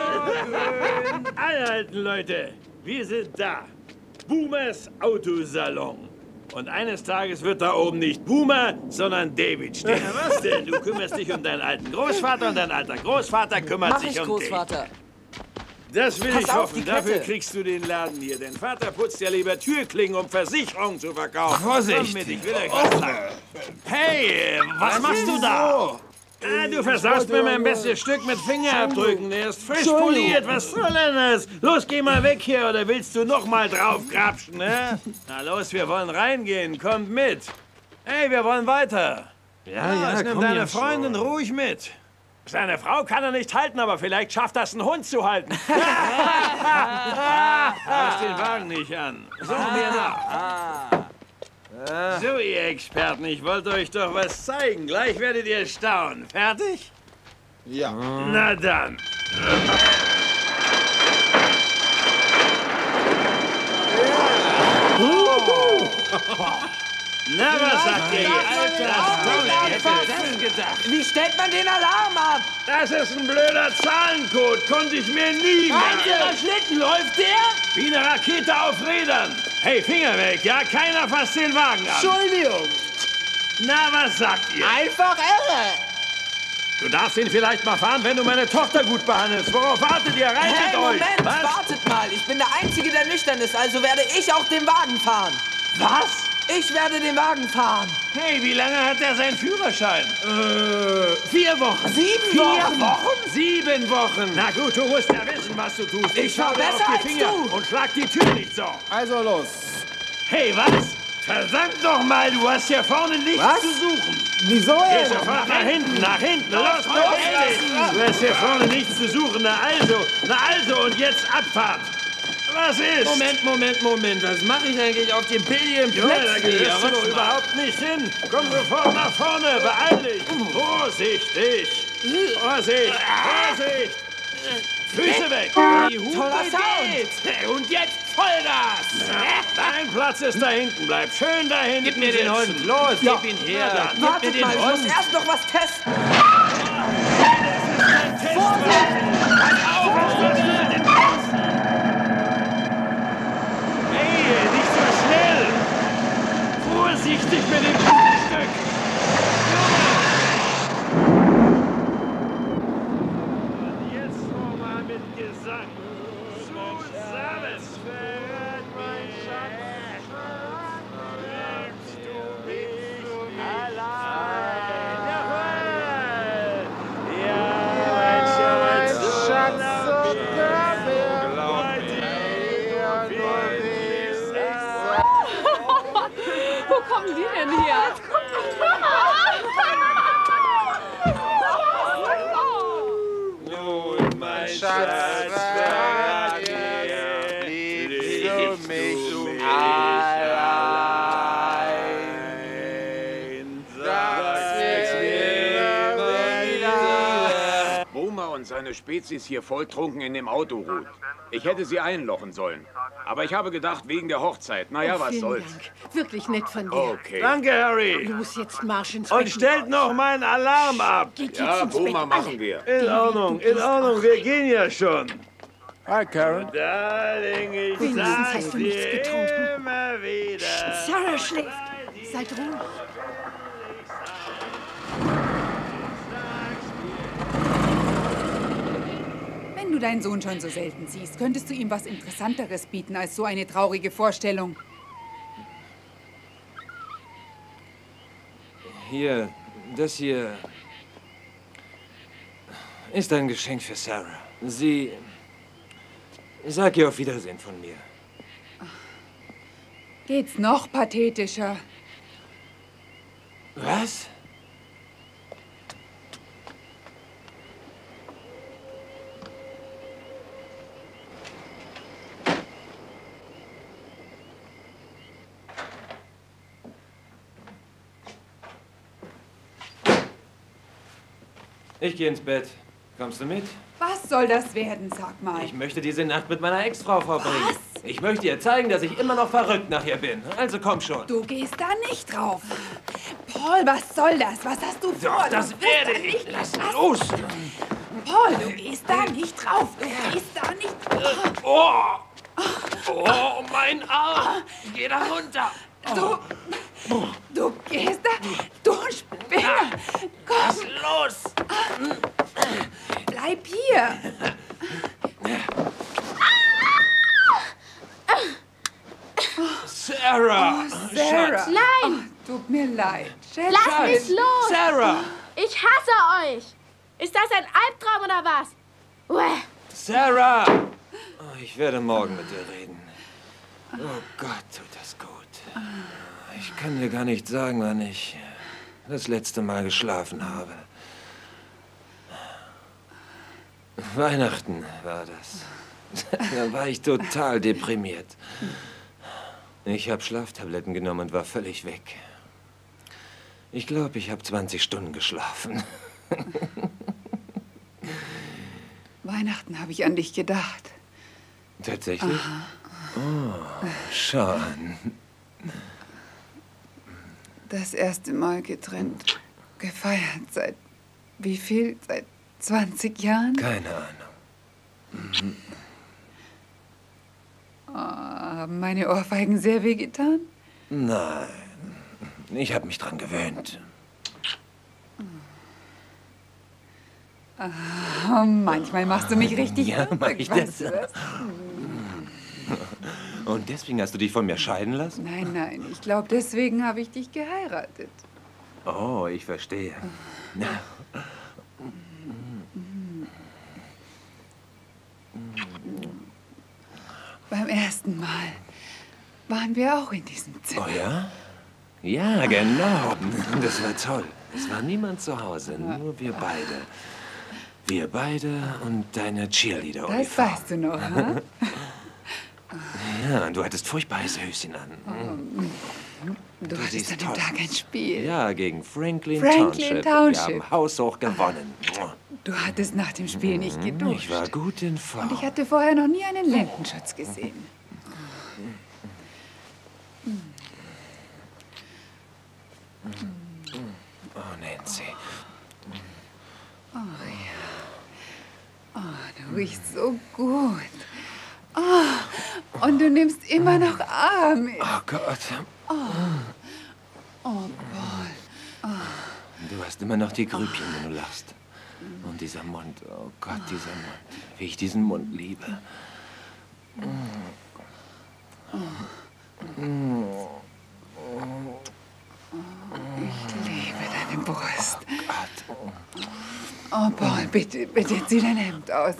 grün. Alle alten Leute, wir sind da. Boomers Autosalon. Und eines Tages wird da oben nicht Boomer, sondern David stehen. Was denn? Du kümmerst dich um deinen alten Großvater und dein alter Großvater kümmert sich um dich. Großvater. Das will Pass ich auf, hoffen. die Kette. Dafür kriegst du den Laden hier. Denn Vater putzt ja lieber Türklingen, um Versicherungen zu verkaufen. Vorsicht! Komm mit, ich will euch was sagen. Hey, was machst du da? Ah, du versaust mir mein bestes Stück mit Fingerabdrücken. Der ist frisch poliert. Was soll denn das? Los, geh mal weg hier, oder willst du noch mal drauf grapschen, ne? Na los, wir wollen reingehen. Kommt mit. Hey, wir wollen weiter. Ja, nimm komm deine jetzt Freundin ruhig mit. Seine Frau kann er nicht halten, aber vielleicht schafft das ein Hund zu halten. Lass den Wagen nicht an. So, mir nach. So, ihr Experten, ich wollte euch doch was zeigen. Gleich werdet ihr staunen. Fertig? Ja. Na dann. Na, was sagt ihr? Wer hätte das gedacht? Wie stellt man den Alarm ab? Das ist ein blöder Zahlencode. Konnte ich mir nie merken. Ihrer Schlitten, läuft der? Wie eine Rakete auf Rädern. Hey, Finger weg, ja? Keiner fasst den Wagen an. Entschuldigung. Na, was sagt ihr? Einfach irre. Du darfst ihn vielleicht mal fahren, wenn du meine Tochter gut behandelst. Worauf wartet ihr? Reitet Hey, euch! Moment, Was? wartet mal. Ich bin der Einzige, der nüchtern ist, also werde ich auch den Wagen fahren. Was? Ich werde den Wagen fahren. Hey, wie lange hat er seinen Führerschein? 4 Wochen. 7 Wochen. 4 Wochen? 7 Wochen. Na gut, du musst ja wissen, was du tust. Ich war schau dir besser auf die als Finger du. und schlag die Tür nicht so. Also los. Hey, was? Verdammt noch mal, du hast hier vorne nichts Was? zu suchen. Wieso Geh denn? sofort nach hinten, nach hinten. Los, los! Du hast hier vorne nichts zu suchen. Na also, und jetzt Abfahrt. Was ist? Moment. Was mache ich eigentlich auf dem billigen Junge, da Platz hier? gehörst du doch überhaupt nicht hin. Komm sofort nach vorne, beeil dich. Vorsichtig. Vorsicht. Füße weg. Die Hupe Toller Sound. geht. Und jetzt Vollgas. Dein Platz ist da hinten. Bleib schön da hinten. Gib mir den sitzen. Hund. Los, Ja. gib ihn her. Na dann. Gib mir Wartet den mal, ich Hund. muss erst noch was testen. Hey, nicht so schnell. Vorsichtig mit dem Stück. Und jetzt nochmal mit Gesang. Zusammen. Mein Schatz. Liebst du mich allein? Jawohl. Ja, mein Schatz. Wo kommen die denn her? eine Spezies hier volltrunken in dem Auto ruht. Ich hätte sie einlochen sollen. Aber ich habe gedacht, wegen der Hochzeit. Naja, was vielen soll's. Dank. Wirklich nett von dir. Okay. Danke, Harry. Los, jetzt Marsch ins Bett. Und stellt noch meinen Alarm ab. Geht Ja, jetzt ins Bett, Boomer, machen alle. wir. In Ordnung, in Ordnung. Wir gehen ja schon. Hi, Karen. Darling, ich Wenigstens sag hast du nichts dir getrunken. immer wieder. Sarah schläft. Seid ruhig. Wenn du deinen Sohn schon so selten siehst, könntest du ihm was Interessanteres bieten als so eine traurige Vorstellung. Hier, das hier ist ein Geschenk für Sarah. Sag ihr auf Wiedersehen von mir. Geht's noch pathetischer? Was? Ich gehe ins Bett. Kommst du mit? Was soll das werden, sag mal? Ich möchte diese Nacht mit meiner Ex-Frau verbringen. Was? Ich möchte ihr zeigen, dass ich immer noch verrückt nach ihr bin. Also komm schon. Du gehst da nicht drauf. Paul, was soll das? Was hast du vor? Doch, das Du willst werde da ich. nicht- Lass Was? los. Paul, du gehst da nicht drauf. Du gehst da nicht drauf. Oh! Oh, mein Arm! Geh da runter! Du gehst da. Du Spinner. Komm. Was los? Bleib hier. Sarah! Oh, Sarah. Nein! Oh, tut mir leid. Lass mich los! Sarah! Ich hasse euch! Ist das ein Albtraum oder was? Uäh. Sarah! Oh, ich werde morgen mit dir reden. Oh Gott, tut das gut. Ich kann dir gar nicht sagen, wann ich das letzte Mal geschlafen habe. Weihnachten war das. Da war ich total deprimiert. Ich habe Schlaftabletten genommen und war völlig weg. Ich glaube, ich habe 20 Stunden geschlafen. Weihnachten habe ich an dich gedacht. Tatsächlich? Aha. Oh, schon. Das erste Mal getrennt. Gefeiert seit wie viel? Seit 20 Jahren? Keine Ahnung. Oh, haben meine Ohrfeigen sehr wehgetan? Nein, ich habe mich dran gewöhnt. Oh, manchmal machst du mich richtig Ja, mach verrückt, ich weißt das? du das? Und deswegen hast du dich von mir scheiden lassen? Nein, nein, ich glaube, deswegen habe ich dich geheiratet. Oh, ich verstehe. Na, Beim ersten Mal waren wir auch in diesem Zimmer. oh ja? Ja, genau. Das war toll. Es war niemand zu Hause, nur wir beide. Wir beide und deine Cheerleader-Uniform. Das weißt du noch, ha? Ja, du hattest furchtbar heiße Höschen an. Du hattest siehst an dem toll Tag ein Spiel. Ja, gegen Franklin Franklin Township. Wir Township. haben haushoch gewonnen. Du hattest nach dem Spiel nicht geduscht. Ich war gut in Und Form. ich hatte vorher noch nie einen Lendenschutz gesehen. Oh, Nancy. Oh ja. Oh, du riechst so gut. Oh, und du nimmst immer noch A mit. Oh Gott. Oh, oh Paul. Du hast immer noch die Grübchen, wenn du lachst. Und dieser Mund, oh Gott, dieser Mund. Wie ich diesen Mund liebe. Ich liebe deine Brust. Oh, Paul, bitte, bitte, zieh dein Hemd aus.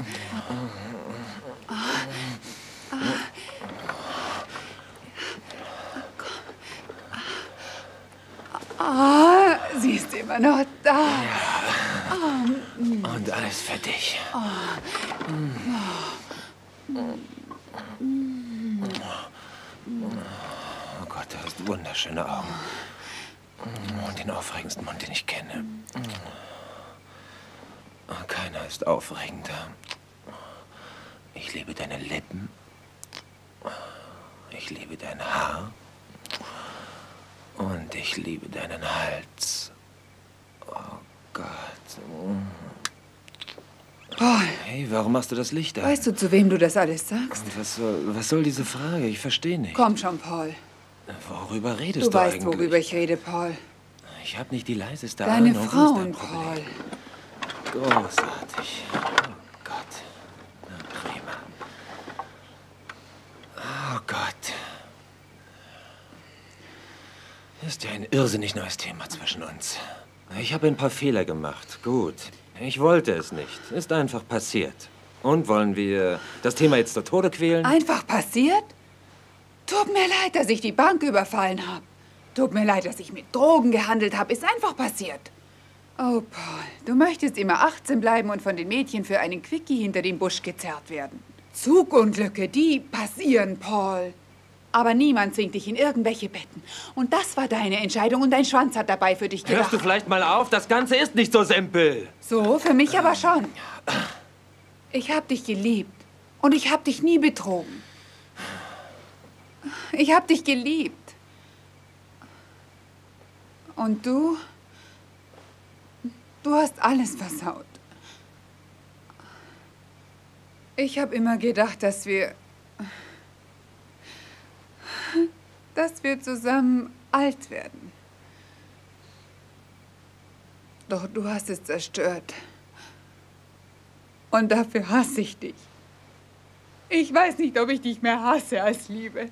Ah, sie ist immer noch da. Und alles für dich. Oh Gott, du hast wunderschöne Augen. Und den aufregendsten Mund, den ich kenne. Oh, Keiner ist aufregender. Ich liebe deine Lippen. Ich liebe dein Haar. Und ich liebe deinen Hals. Oh Gott. Paul. Hey, warum machst du das Licht an? Weißt du, zu wem du das alles sagst? Und was soll diese Frage? Ich verstehe nicht. Komm schon, Paul. Worüber redest du Du weißt, eigentlich? worüber ich rede, Paul. Ich habe nicht die leiseste Deine Ahnung. Frauen, Paul. Großartig. Oh Gott. Na, prima. Oh Gott. Ist ja ein irrsinnig neues Thema zwischen uns. Ich habe ein paar Fehler gemacht. Gut. Ich wollte es nicht. Ist einfach passiert. Und wollen wir das Thema jetzt zu Tode quälen? Einfach passiert? Tut mir leid, dass ich die Bank überfallen habe. Tut mir leid, dass ich mit Drogen gehandelt habe. Ist einfach passiert. Oh, Paul, du möchtest immer 18 bleiben und von den Mädchen für einen Quickie hinter den Busch gezerrt werden. Zugunglücke, die passieren, Paul. Aber niemand zwingt dich in irgendwelche Betten. Und das war deine Entscheidung und dein Schwanz hat dabei für dich gedacht. Hörst du vielleicht mal auf? Das Ganze ist nicht so simpel. So, für mich aber schon. Ich hab dich geliebt. Und ich hab dich nie betrogen. Ich hab dich geliebt. Und du? Du hast alles versaut. Ich hab immer gedacht, dass wir zusammen alt werden. Doch du hast es zerstört. Und dafür hasse ich dich. Ich weiß nicht, ob ich dich mehr hasse als liebe.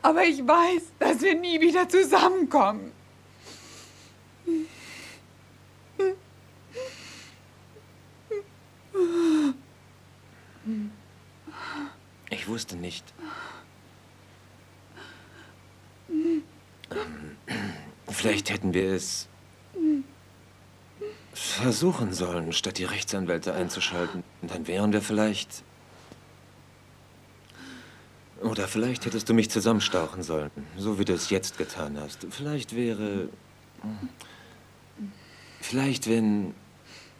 Aber ich weiß, dass wir nie wieder zusammenkommen. Ich wusste nicht. Vielleicht hätten wir es versuchen sollen, statt die Rechtsanwälte einzuschalten. Dann wären wir vielleicht... Oder vielleicht hättest du mich zusammenstauchen sollen, so wie du es jetzt getan hast. Vielleicht wäre... Vielleicht, wenn...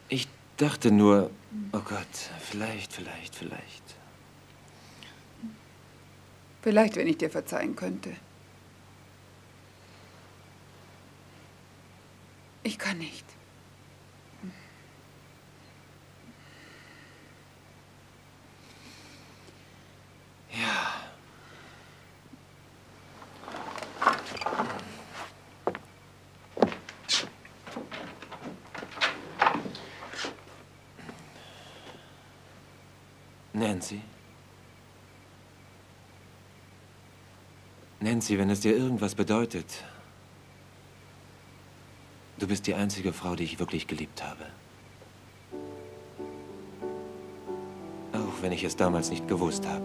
Ich dachte nur... Oh Gott, vielleicht. Vielleicht, wenn ich dir verzeihen könnte. Ich kann nicht. Ja. Nancy? Nancy, wenn es dir irgendwas bedeutet, du bist die einzige Frau, die ich wirklich geliebt habe. Auch wenn ich es damals nicht gewusst habe.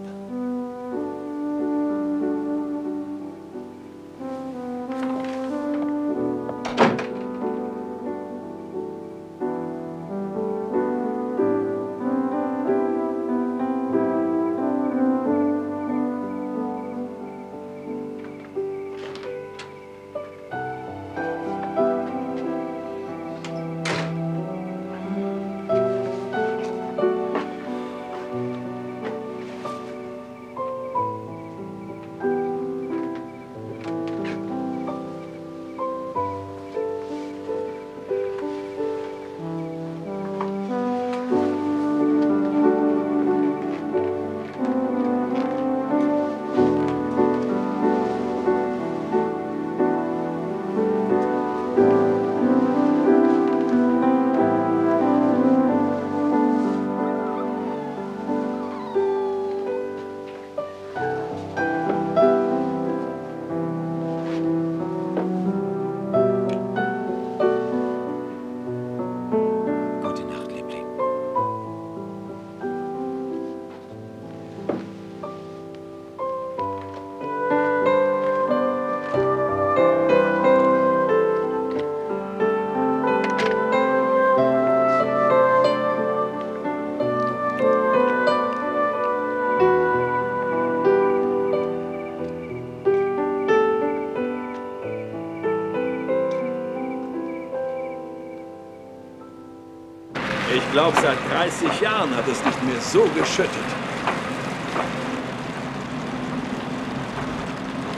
Ich glaube, seit 30 Jahren hat es nicht mehr so geschüttet.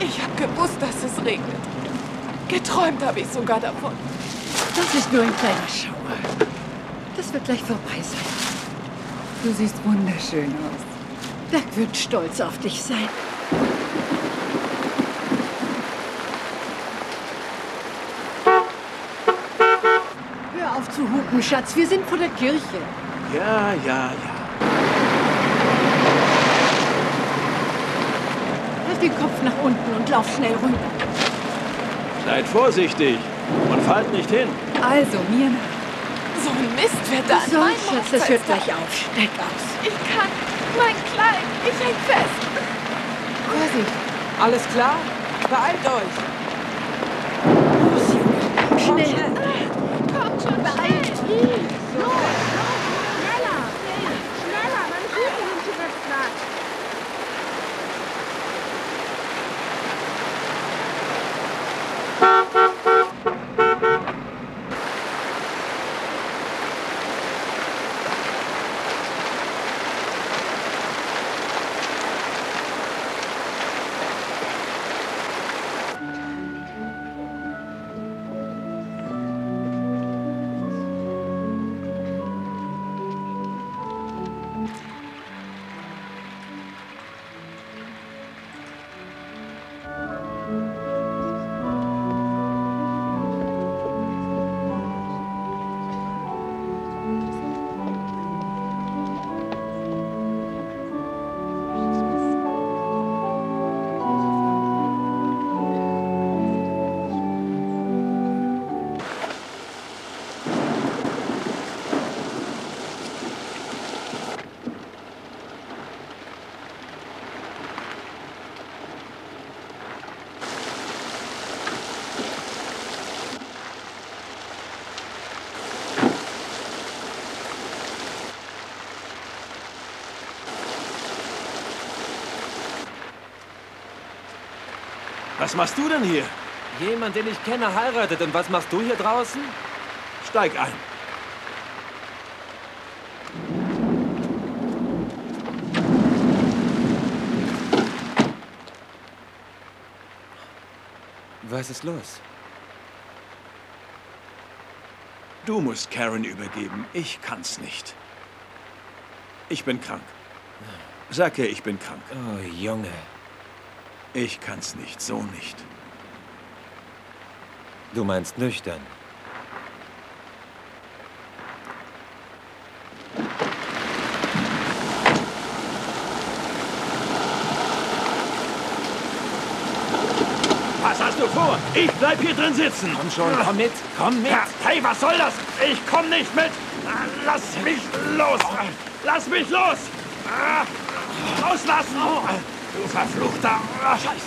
Ich habe gewusst, dass es regnet. Geträumt habe ich sogar davon. Das ist nur ein kleiner Schauer. Das wird gleich vorbei sein. Du siehst wunderschön aus. Doug wird stolz auf dich sein. Hör auf zu hupen, Schatz. Wir sind vor der Kirche. Ja. Halt den Kopf nach unten und lauf schnell rüber. Seid vorsichtig und fallt nicht hin. Also, mir nach. So ein Mist wird da. So, Schatz, das hört gleich auf. Steig aus. Ich kann. Mein Kleid. Ich häng fest. Vorsicht. Alles klar? Beeilt euch. Los, Junge. Schnell. Kommt schon, beeilt. Los, schneller. Schneller, meine Füße sind schon ganz nass. Was machst du denn hier? Jemand, den ich kenne, heiratet. Und was machst du hier draußen? Steig ein. Was ist los? Du musst Karen übergeben. Ich kann's nicht. Ich bin krank. Sag ihr, ich bin krank. Oh, Junge. Ich kann's nicht, so nicht. Du meinst nüchtern. Was hast du vor? Ich bleib hier drin sitzen. Komm schon, komm mit, komm mit. Hey, was soll das? Ich komm nicht mit. Lass mich los. Lass mich los. Loslassen. Du verfluchter Scheiße.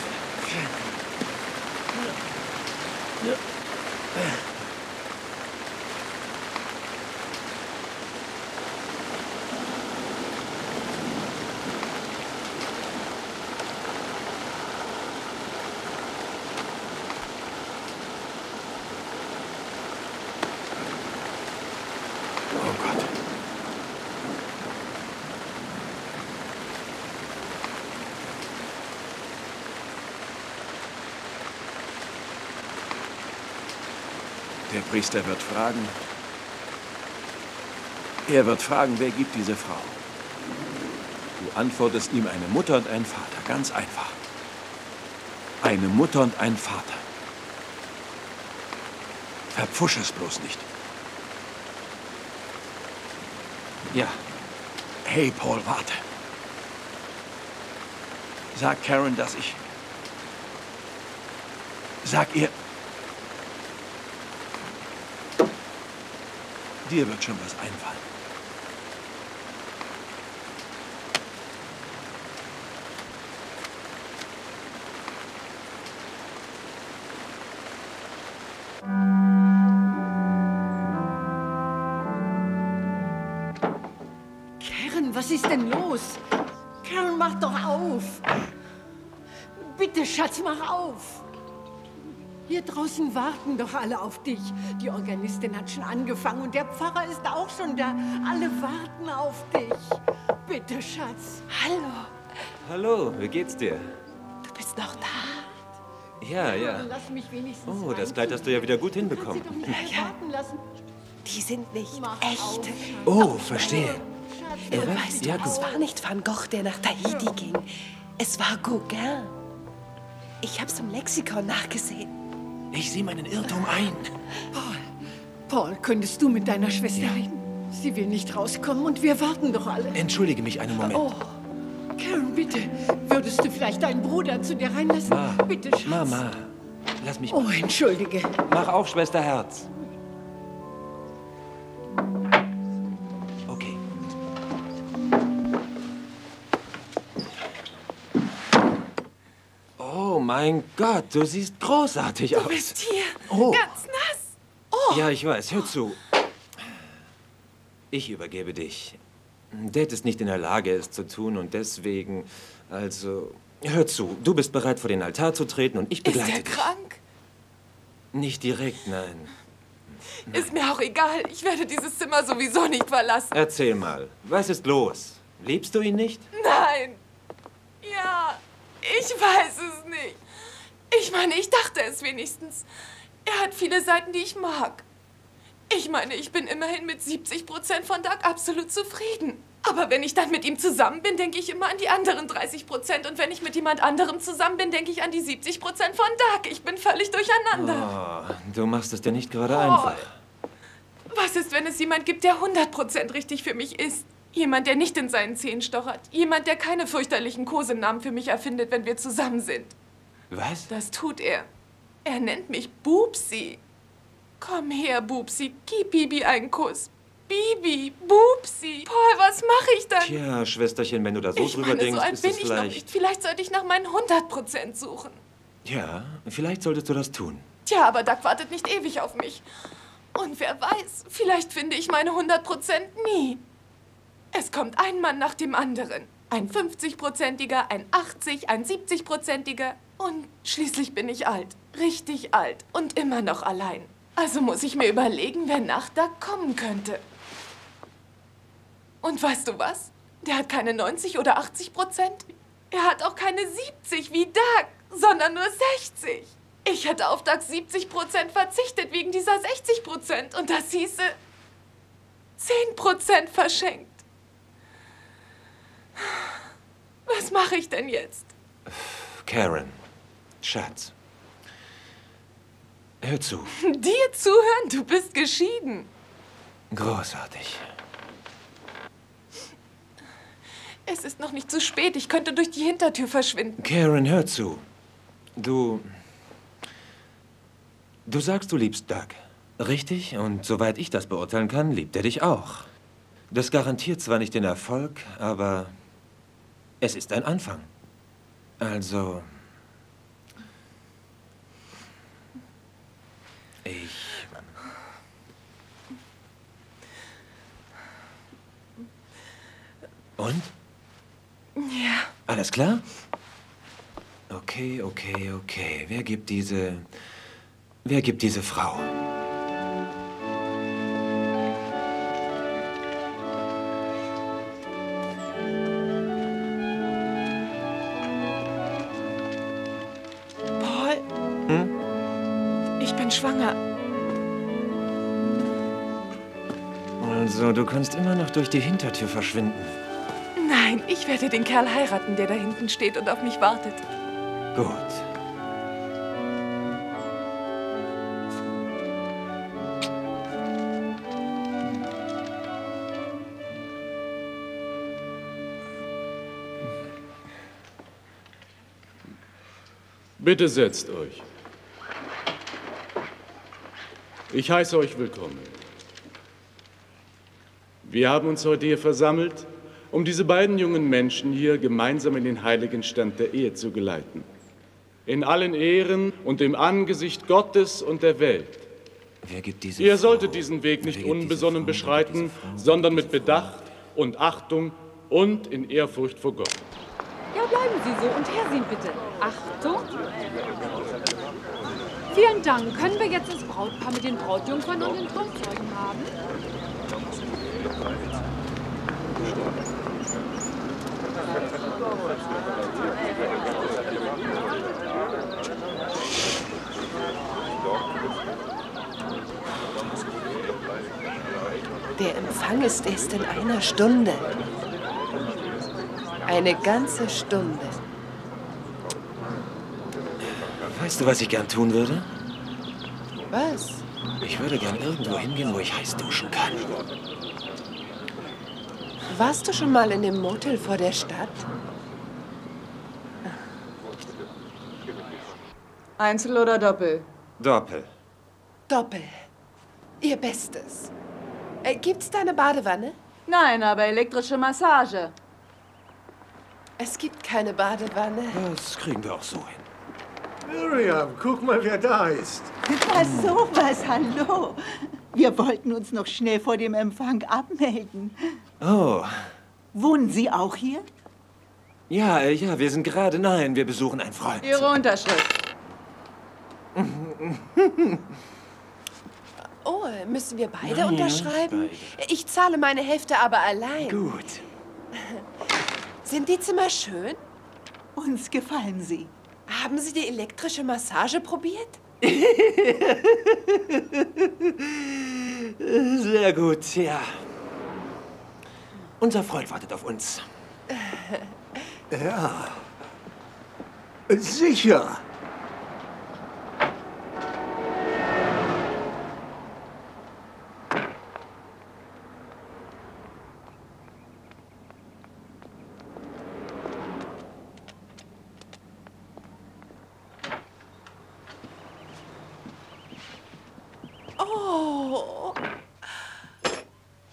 Oh Gott. Der Priester wird fragen. Er wird fragen, wer gibt diese Frau? Du antwortest ihm eine Mutter und ein Vater. Ganz einfach. Eine Mutter und ein Vater. Verpfusch es bloß nicht. Ja. Hey, Paul, warte. Sag Karen, dass ich... Sag ihr... Dir wird schon was einfallen. Karen, was ist denn los? Karen, mach doch auf. Bitte, Schatz, mach auf. Hier draußen warten doch alle auf dich. Die Organistin hat schon angefangen und der Pfarrer ist auch schon da. Alle warten auf dich. Bitte, Schatz. Hallo. Hallo, wie geht's dir? Du bist noch da. Ja, ja. Lass mich wenigstens Oh, das Kleid hast du ja wieder gut hinbekommen. warten lassen. Die sind nicht echt. Oh, verstehe. Weißt du, es war nicht Van Gogh, der nach Tahiti ging. Es war Gauguin. Ich hab's im Lexikon nachgesehen. Ich sehe meinen Irrtum ein. Paul, könntest du mit deiner Schwester reden? Sie will nicht rauskommen und wir warten doch alle. Entschuldige mich einen Moment. Oh, Karen, bitte. Würdest du vielleicht deinen Bruder zu dir reinlassen? Ma, Bitte, Schatz. Mama, lass mich... Oh, entschuldige. Mach auf, Schwester Herz. Okay. Oh mein Gott, du siehst großartig aus. Du bist hier, Oh. ganz nass. Oh. Ja, ich weiß. Hör zu. Ich übergebe dich. Dad ist nicht in der Lage, es zu tun und deswegen, also, hör zu. Du bist bereit, vor den Altar zu treten und ich begleite Ist er dich. krank? Nicht direkt, nein. Ist mir auch egal. Ich werde dieses Zimmer sowieso nicht verlassen. Erzähl mal, was ist los? Liebst du ihn nicht? Nein. Ja, ich weiß es nicht. Ich meine, ich dachte es wenigstens. Er hat viele Seiten, die ich mag. Ich meine, ich bin immerhin mit 70% von Doug absolut zufrieden. Aber wenn ich dann mit ihm zusammen bin, denke ich immer an die anderen 30%. Und wenn ich mit jemand anderem zusammen bin, denke ich an die 70% von Doug. Ich bin völlig durcheinander. Oh, du machst es dir nicht gerade einfach. Was ist, wenn es jemand gibt, der 100% richtig für mich ist? Jemand, der nicht in seinen Zähnen stochert. Jemand, der keine fürchterlichen Kosenamen für mich erfindet, wenn wir zusammen sind. Was? Das tut er. Er nennt mich Bubsi. Komm her, Bubsi. Gib Bibi einen Kuss. Bibi, Bubsi. Paul, was mache ich dann? Tja, Schwesterchen, wenn du da so drüber denkst, so alt ist bin es ich noch vielleicht... nicht. Vielleicht sollte ich nach meinen 100% suchen. Ja, vielleicht solltest du das tun. Tja, aber Doug wartet nicht ewig auf mich. Und wer weiß, vielleicht finde ich meine 100% nie. Es kommt ein Mann nach dem anderen. Ein 50-prozentiger, ein 80, ein 70-prozentiger. Und schließlich bin ich alt. Richtig alt. Und immer noch allein. Also muss ich mir überlegen, wer nach Doug kommen könnte. Und weißt du was? Der hat keine 90 oder 80%. Er hat auch keine 70 wie Doug, sondern nur 60. Ich hätte auf Doug 70% verzichtet wegen dieser 60%. Und das hieße 10% verschenkt. Was mache ich denn jetzt? Karen, Schatz, hör zu. Dir zuhören? Du bist geschieden. Großartig. Es ist noch nicht zu spät. Ich könnte durch die Hintertür verschwinden. Karen, hör zu. Du sagst, du liebst Doug. Richtig? Und soweit ich das beurteilen kann, liebt er dich auch. Das garantiert zwar nicht den Erfolg, aber es ist ein Anfang. Also... Und? Ja. Alles klar? Okay, okay, okay. Wer gibt diese Frau? Paul? Ich bin schwanger. Also, du kannst immer noch durch die Hintertür verschwinden. Nein, ich werde den Kerl heiraten, der da hinten steht und auf mich wartet. Gut. Bitte setzt euch. Ich heiße euch willkommen. Wir haben uns heute hier versammelt, um diese beiden jungen Menschen hier gemeinsam in den heiligen Stand der Ehe zu geleiten. In allen Ehren und im Angesicht Gottes und der Welt. Ihr solltet diesen Weg nicht unbesonnen beschreiten, sondern mit Bedacht und Achtung und in Ehrfurcht vor Gott. Ja, bleiben Sie so und hersehen bitte. Achtung. Vielen Dank. Können wir jetzt das Brautpaar mit den Brautjungfern und den Trauzeugen haben? Der Empfang ist erst in einer Stunde. Eine ganze Stunde. Weißt du, was ich gern tun würde? Was? Ich würde gern irgendwo hingehen, wo ich heiß duschen kann. Warst du schon mal in dem Motel vor der Stadt? Einzel oder Doppel? Doppel. Doppel. Ihr Bestes. Gibt's da eine Badewanne? Nein, aber elektrische Massage. Es gibt keine Badewanne. Das kriegen wir auch so hin. Miriam, guck mal, wer da ist. Na sowas, hallo. Wir wollten uns noch schnell vor dem Empfang abmelden. Oh. Wohnen Sie auch hier? Ja, wir sind gerade... Nein, wir besuchen einen Freund. Ihre Unterschrift. Oh, müssen wir beide Nein, unterschreiben? Ich zahle meine Hälfte aber allein. Gut. Sind die Zimmer schön? Uns gefallen sie. Haben Sie die elektrische Massage probiert? Sehr gut, ja. Unser Freund wartet auf uns. Ja. Sicher.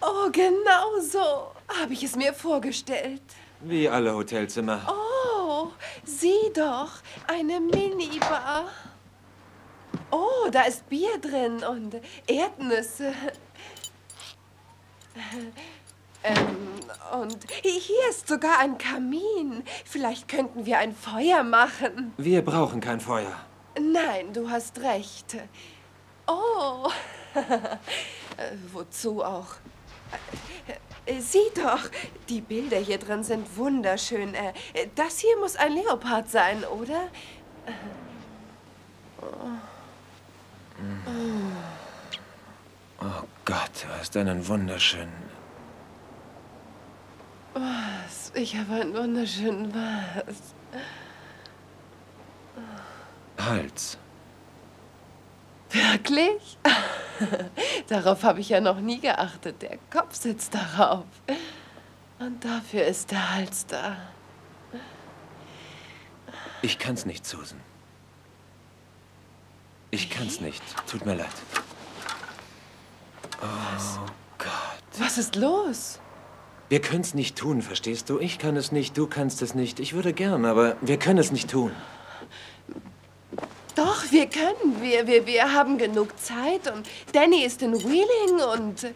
Oh, genau so habe ich es mir vorgestellt. Wie alle Hotelzimmer. Oh, sieh doch, eine Minibar. Oh, da ist Bier drin und Erdnüsse. Und hier ist sogar ein Kamin. Vielleicht könnten wir ein Feuer machen. Wir brauchen kein Feuer. Nein, du hast recht. Oh, wozu auch? Sieh doch, die Bilder hier drin sind wunderschön. Das hier muss ein Leopard sein, oder? Oh Gott, du hast einen wunderschönen... Was? Ich habe einen wunderschönen was? Hals. Wirklich? Darauf habe ich ja noch nie geachtet. Der Kopf sitzt darauf. Und dafür ist der Hals da. Ich kann's nicht, Susan. Ich kann's nicht. Tut mir leid. Oh Gott. Was ist los? Wir können's nicht tun, verstehst du? Ich kann es nicht, du kannst es nicht. Ich würde gern, aber wir können es nicht tun. Doch, wir können. Wir haben genug Zeit und Danny ist in Wheeling und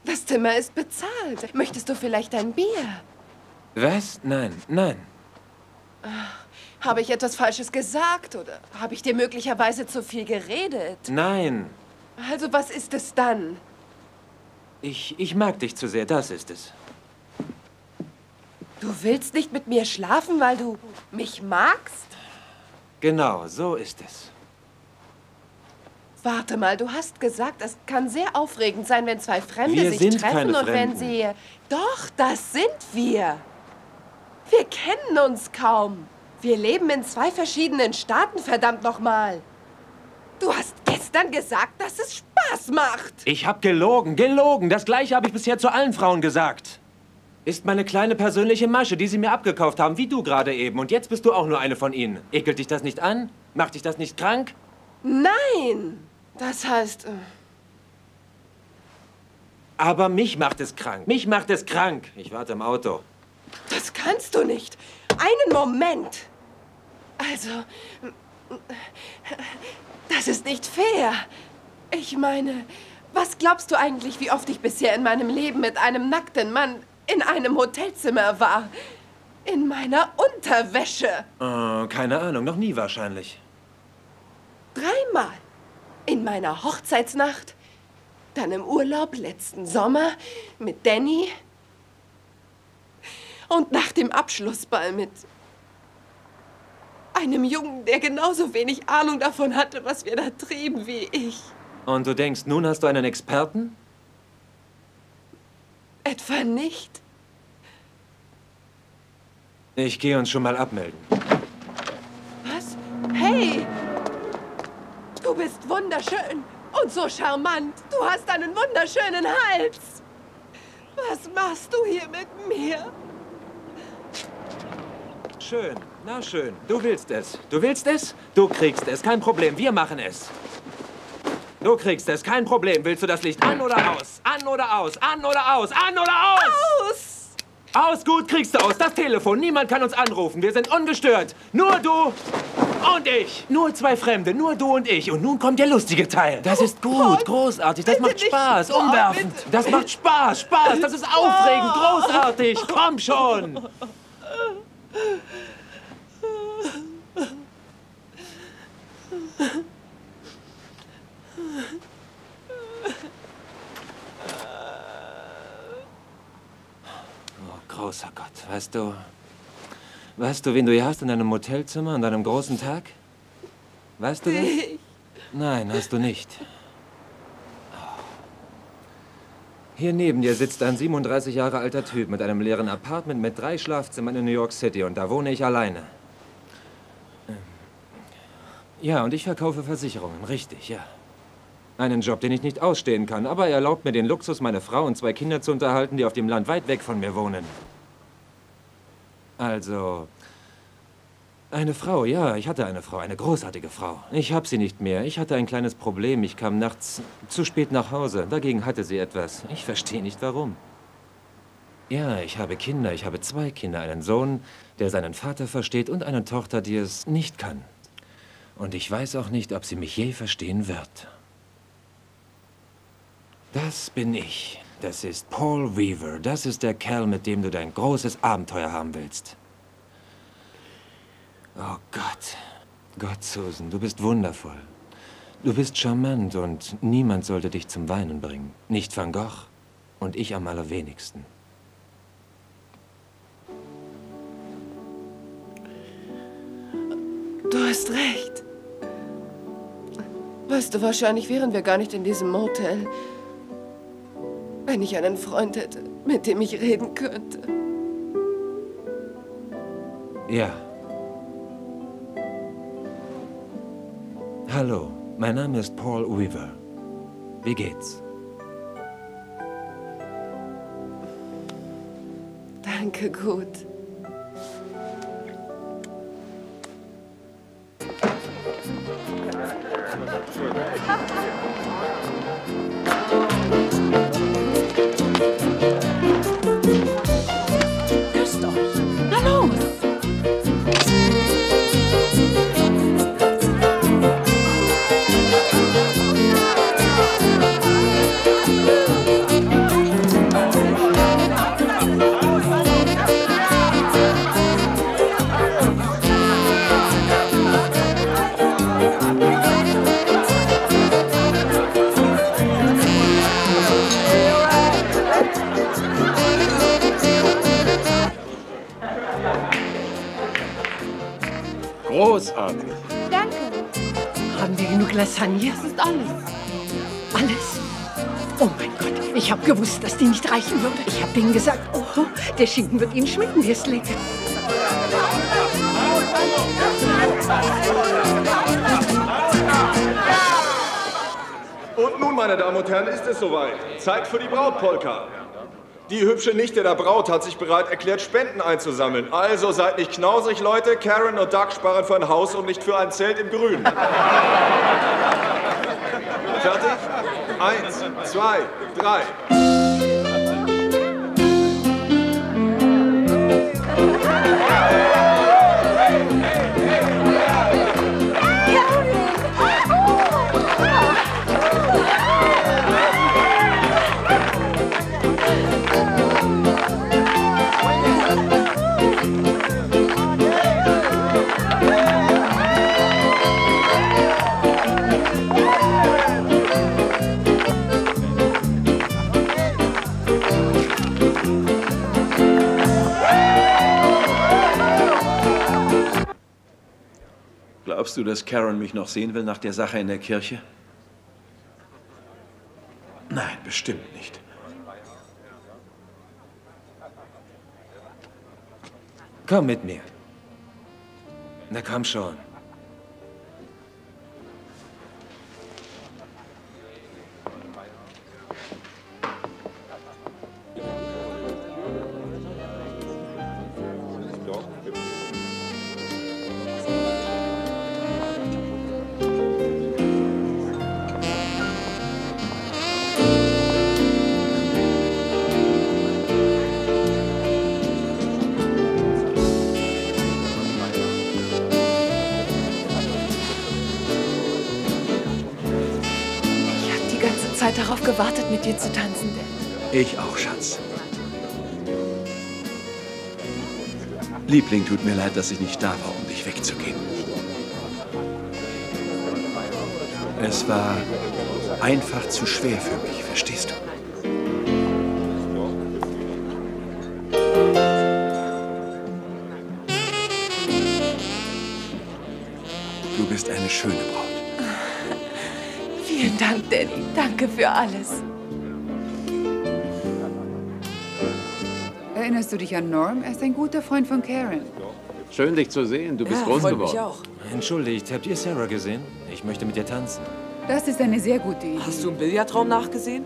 das Zimmer ist bezahlt. Möchtest du vielleicht ein Bier? Was? Nein, nein. Habe ich etwas Falsches gesagt oder habe ich dir möglicherweise zu viel geredet? Nein. Also was ist es dann? Ich mag dich zu sehr, das ist es. Du willst nicht mit mir schlafen, weil du mich magst? Genau, so ist es. Warte mal, du hast gesagt, es kann sehr aufregend sein, wenn zwei Fremde Wir sich sind treffen keine und wenn Fremden. sie... Doch, das sind wir. Wir kennen uns kaum. Wir leben in 2 verschiedenen Staaten, verdammt nochmal. Du hast gestern gesagt, dass es Spaß macht. Ich hab gelogen, gelogen. Das Gleiche habe ich bisher zu allen Frauen gesagt. Ist meine kleine persönliche Masche, die sie mir abgekauft haben, wie du gerade eben. Und jetzt bist du auch nur eine von ihnen. Ekelt dich das nicht an? Macht dich das nicht krank? Nein, das heißt... Aber mich macht es krank. Mich macht es krank. Ich warte im Auto. Das kannst du nicht. Einen Moment. Also, das ist nicht fair. Ich meine, was glaubst du eigentlich, wie oft ich bisher in meinem Leben mit einem nackten Mann in einem Hotelzimmer war? In meiner Unterwäsche. Keine Ahnung, noch nie wahrscheinlich. In meiner Hochzeitsnacht, dann im Urlaub letzten Sommer mit Danny und nach dem Abschlussball mit einem Jungen, der genauso wenig Ahnung davon hatte, was wir da trieben, wie ich. Und du denkst, nun hast du einen Experten? Etwa nicht? Ich gehe uns schon mal abmelden. Was? Hey! Du bist wunderschön und so charmant. Du hast einen wunderschönen Hals. Was machst du hier mit mir? Schön, na schön. Du willst es. Du willst es? Du kriegst es. Kein Problem, wir machen es. Du kriegst es, kein Problem. Willst du das Licht an oder aus? An oder aus? An oder aus? An oder aus? Aus! Aus, gut, kriegst du aus. Das Telefon, niemand kann uns anrufen. Wir sind ungestört. Nur du und ich. Nur zwei Fremde, nur du und ich. Und nun kommt der lustige Teil. Das ist gut, großartig, das macht Spaß. Umwerfend. Das macht Spaß, Spaß. Das ist aufregend, großartig. Komm schon. Großer Gott, weißt du, wen du hier hast in deinem Hotelzimmer an deinem großen Tag? Weißt du das? Nein, hast du nicht. Hier neben dir sitzt ein 37 Jahre alter Typ mit einem leeren Apartment mit 3 Schlafzimmern in New York City und da wohne ich alleine. Ja, und ich verkaufe Versicherungen, richtig, ja. Einen Job, den ich nicht ausstehen kann, aber er erlaubt mir den Luxus, meine Frau und 2 Kinder zu unterhalten, die auf dem Land weit weg von mir wohnen. Also, eine Frau, ja, ich hatte eine Frau, eine großartige Frau. Ich habe sie nicht mehr. Ich hatte ein kleines Problem. Ich kam nachts zu spät nach Hause. Dagegen hatte sie etwas. Ich verstehe nicht, warum. Ja, ich habe Kinder. Ich habe 2 Kinder. Einen Sohn, der seinen Vater versteht und eine Tochter, die es nicht kann. Und ich weiß auch nicht, ob sie mich je verstehen wird. Das bin ich. Das ist Paul Weaver. Das ist der Kerl, mit dem du dein großes Abenteuer haben willst. Oh Gott. Gott, Susan, du bist wundervoll. Du bist charmant und niemand sollte dich zum Weinen bringen. Nicht Van Gogh und ich am allerwenigsten. Du hast recht. Weißt du, wahrscheinlich wären wir gar nicht in diesem Motel, wenn ich einen Freund hätte, mit dem ich reden könnte. Ja. Hallo, mein Name ist Paul Weaver. Wie geht's? Danke, gut. Küsst euch. Na los! Großartig. Danke. Haben wir genug Lasagne? Das ist alles. Alles? Oh mein Gott, ich habe gewusst, dass die nicht reichen würde. Ich habe denen gesagt, oh, der Schinken wird Ihnen schmecken, der ist lecker. Und nun, meine Damen und Herren, ist es soweit. Zeit für die Brautpolka. Die hübsche Nichte der Braut hat sich bereit erklärt, Spenden einzusammeln. Also seid nicht knausrig, Leute. Karen und Doug sparen für ein Haus und nicht für ein Zelt im Grün. Fertig? 1, 2, 3. Glaubst du, dass Karen mich noch sehen will nach der Sache in der Kirche? Nein, bestimmt nicht. Komm mit mir. Na komm schon. Darauf gewartet, mit dir zu tanzen, Dad. Ich auch, Schatz. Liebling, tut mir leid, dass ich nicht da war, um dich wegzugeben. Es war einfach zu schwer für mich, verstehst du? Du bist eine schöne Braut. Vielen Dank, Daddy. Danke für alles. Erinnerst du dich an Norm? Er ist ein guter Freund von Karen. Schön, dich zu sehen. Du bist groß freut geworden. mich auch. Entschuldigt, habt ihr Sarah gesehen? Ich möchte mit ihr tanzen. Das ist eine sehr gute Idee. Hast du im Billardraum nachgesehen?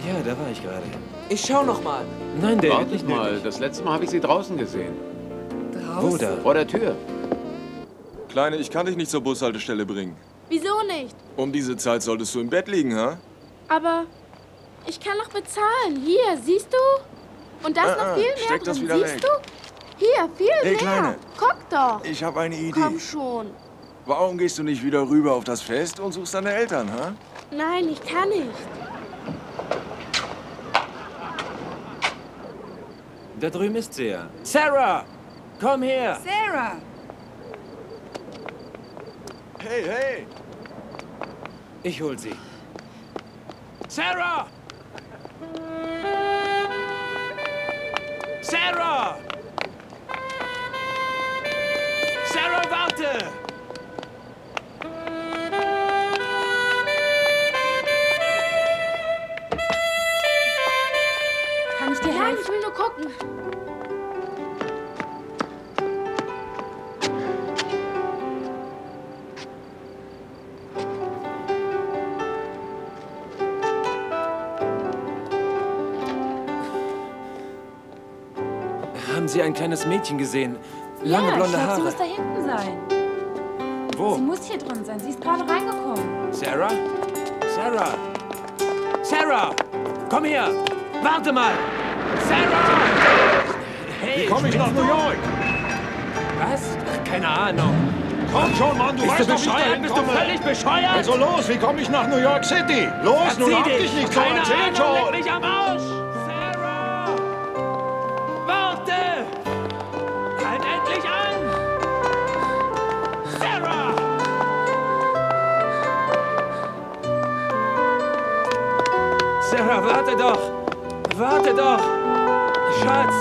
Ja, da war ich gerade. Ich schau noch mal. Nein, David, Warte nicht mal. nötig. Das letzte Mal habe ich sie draußen gesehen. Draußen? Wo da? Vor der Tür. Kleine, ich kann dich nicht zur Bushaltestelle bringen. Wieso nicht? Um diese Zeit solltest du im Bett liegen, ha? Aber ich kann noch bezahlen. Hier, siehst du? Und da ist noch viel mehr steck das drin. wieder Siehst weg. du? Hier, viel Hey, mehr. Kleine. Guck doch. Ich habe eine Idee. Komm schon. Warum gehst du nicht wieder rüber auf das Fest und suchst deine Eltern, ha? Nein, ich kann nicht. Da drüben ist sie ja. Sarah! Komm her! Sarah! Hey, hey! Ich hol sie. Sarah! Sarah! Sarah, warte! Kann ich dir helfen? Nein, ich will nur gucken. Haben Sie ein kleines Mädchen gesehen? Lange ja, blonde ich glaub, Haare. sie muss da hinten sein. Wo? Sie muss hier drin sein. Sie ist gerade reingekommen. Sarah? Sarah? Sarah! Komm her! Warte mal! Sarah! Hey! Wie komme ich nach New York? Was? Ach, keine Ahnung. Komm schon, Mann, du Bist weißt du doch, wie ich bescheuert? dahin Bist du komme. völlig bescheuert? Also los, wie komme ich nach New York City? Los, nun hab dich nicht so, Keine erzähl Ahnung, schon. leck mich am Arsch! Sarah! Warte! Halt endlich an! Sarah! Sarah, warte doch! Warte doch! Schatz!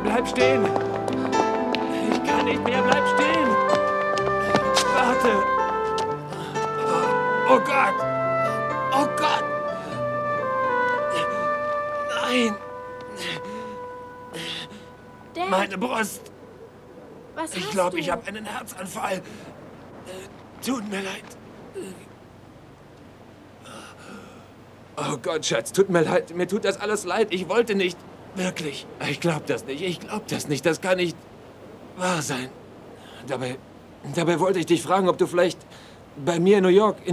Bleib stehen! Ich kann nicht mehr, bleib stehen! Warte! Oh Gott! Oh Gott! Nein! Dad, Meine Brust! was Ich hast glaube, du? ich habe einen Herzanfall. Tut mir leid. Oh Gott, Schatz, tut mir leid. Mir tut das alles leid. Ich wollte nicht. Wirklich. Ich glaube das nicht. Ich glaube das nicht. Das kann nicht wahr sein. Dabei wollte ich dich fragen, ob du vielleicht bei mir in New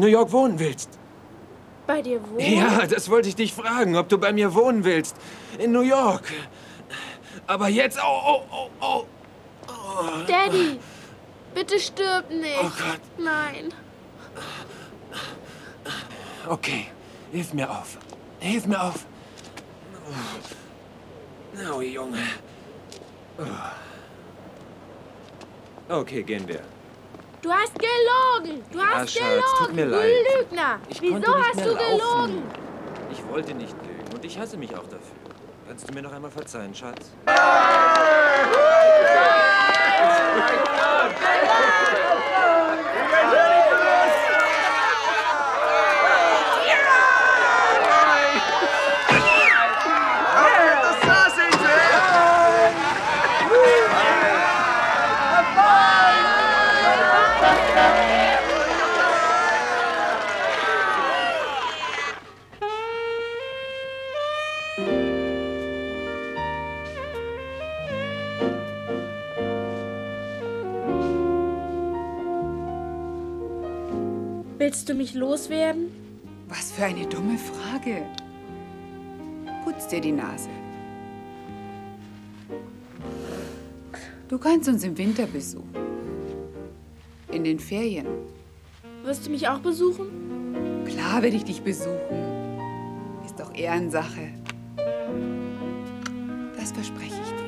York wohnen willst. Bei dir wohnen? Ja, das wollte ich dich fragen, ob du bei mir wohnen willst. In New York. Aber jetzt... Oh. Daddy, bitte stirb nicht. Oh Gott. Nein. Okay, hilf mir auf. Hilf mir auf. Oh, Junge. Okay, gehen wir. Du hast gelogen. Du hast Schatz, gelogen. tut mir Du leid. Lügner. Ich Wieso konnte nicht hast mehr du laufen. gelogen? Ich wollte nicht lügen und ich hasse mich auch dafür. Kannst du mir noch einmal verzeihen, Schatz? Willst du mich loswerden? Was für eine dumme Frage. Putz dir die Nase. Du kannst uns im Winter besuchen. In den Ferien. Wirst du mich auch besuchen? Klar werde ich dich besuchen. Ist doch Ehrensache. Das verspreche ich dir.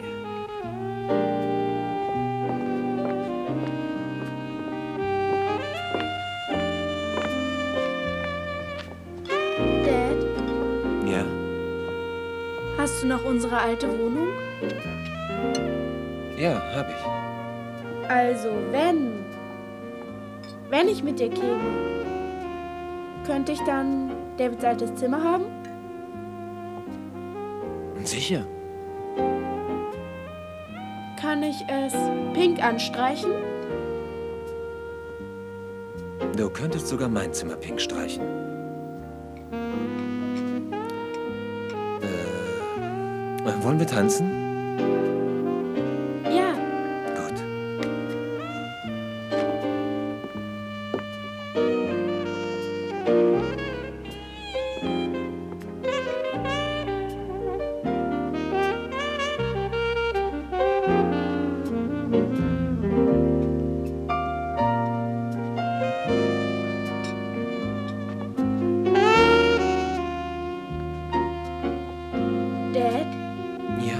Dad, Ja? hast du noch unsere alte Wohnung? Ja, hab ich. Also, wenn ich mit dir käme, könnte ich dann Davids altes Zimmer haben? Sicher. Kann ich es pink anstreichen? Du könntest sogar mein Zimmer pink streichen. Wollen wir tanzen? Ja. Gut. Dad, Ja?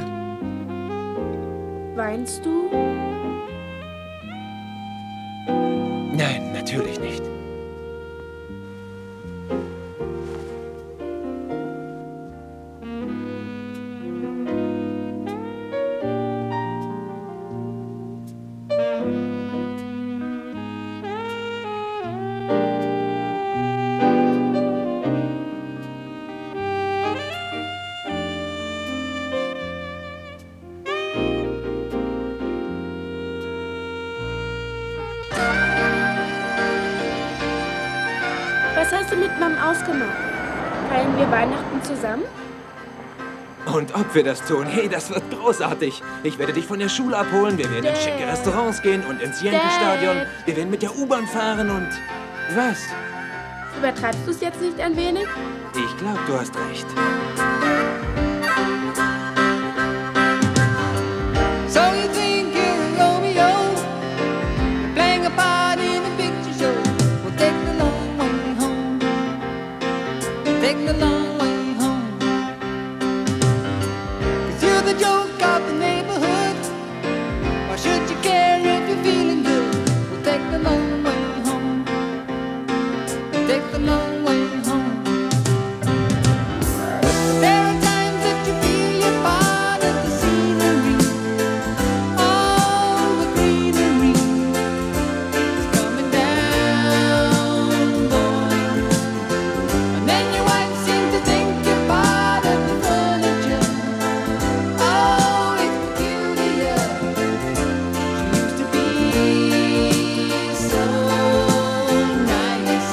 weinst du? Nein, natürlich nicht. Was hast du mit Mom ausgemacht? Feiern wir Weihnachten zusammen? Und ob wir das tun, hey, das wird großartig. Ich werde dich von der Schule abholen, wir werden in schicke Restaurants gehen und ins Yankee-Stadion. Wir werden mit der U-Bahn fahren und... Was? Übertreibst du es jetzt nicht ein wenig? Ich glaube, du hast recht. So you think you're a Romeo, playing a part in a picture show. Well, take the long way home. Take the long way home. 'Cause you're the joke of the neighborhood. Why should you care if you're feeling good? Well, take the long way home. Take the long way home. There are times that you feel you're part of the scenery. All the greenery is coming down, boy. And then your wife seems to think you're part of the furniture. Oh, it's peculiar. She used to be so nice.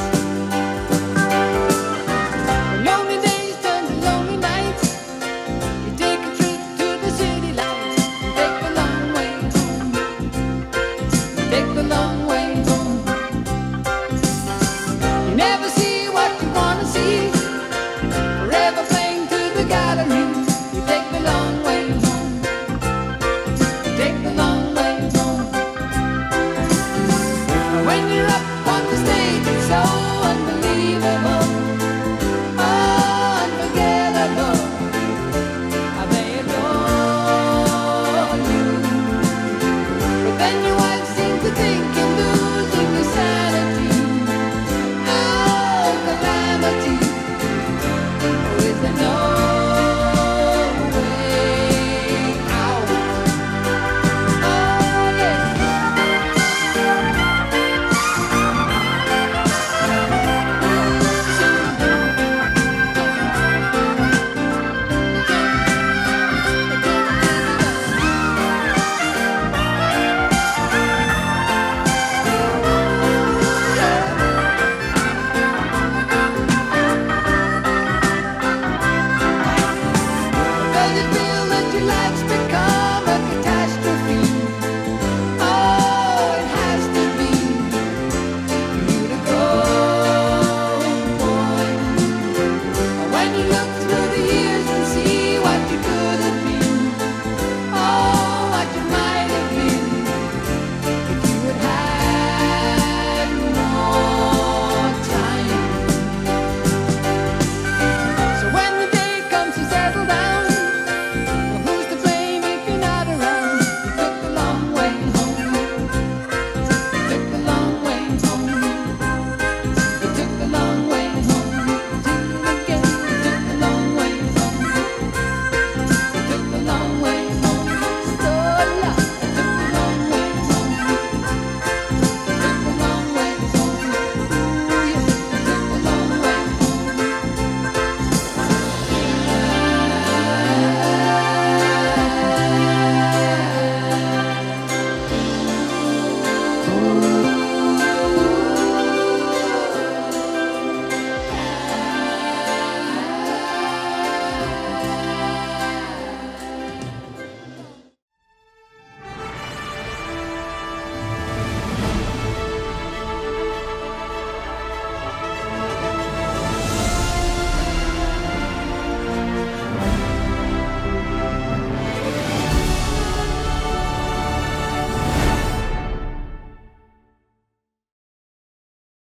When lonely days turn to lonely nights, you take a trip to the city lights and take the long way home. Take the long way home. You never see what you wanna see. Forever playing to the gallery. You take the long way home. Take the long way home. When you're up on the stage, it's so unbelievable.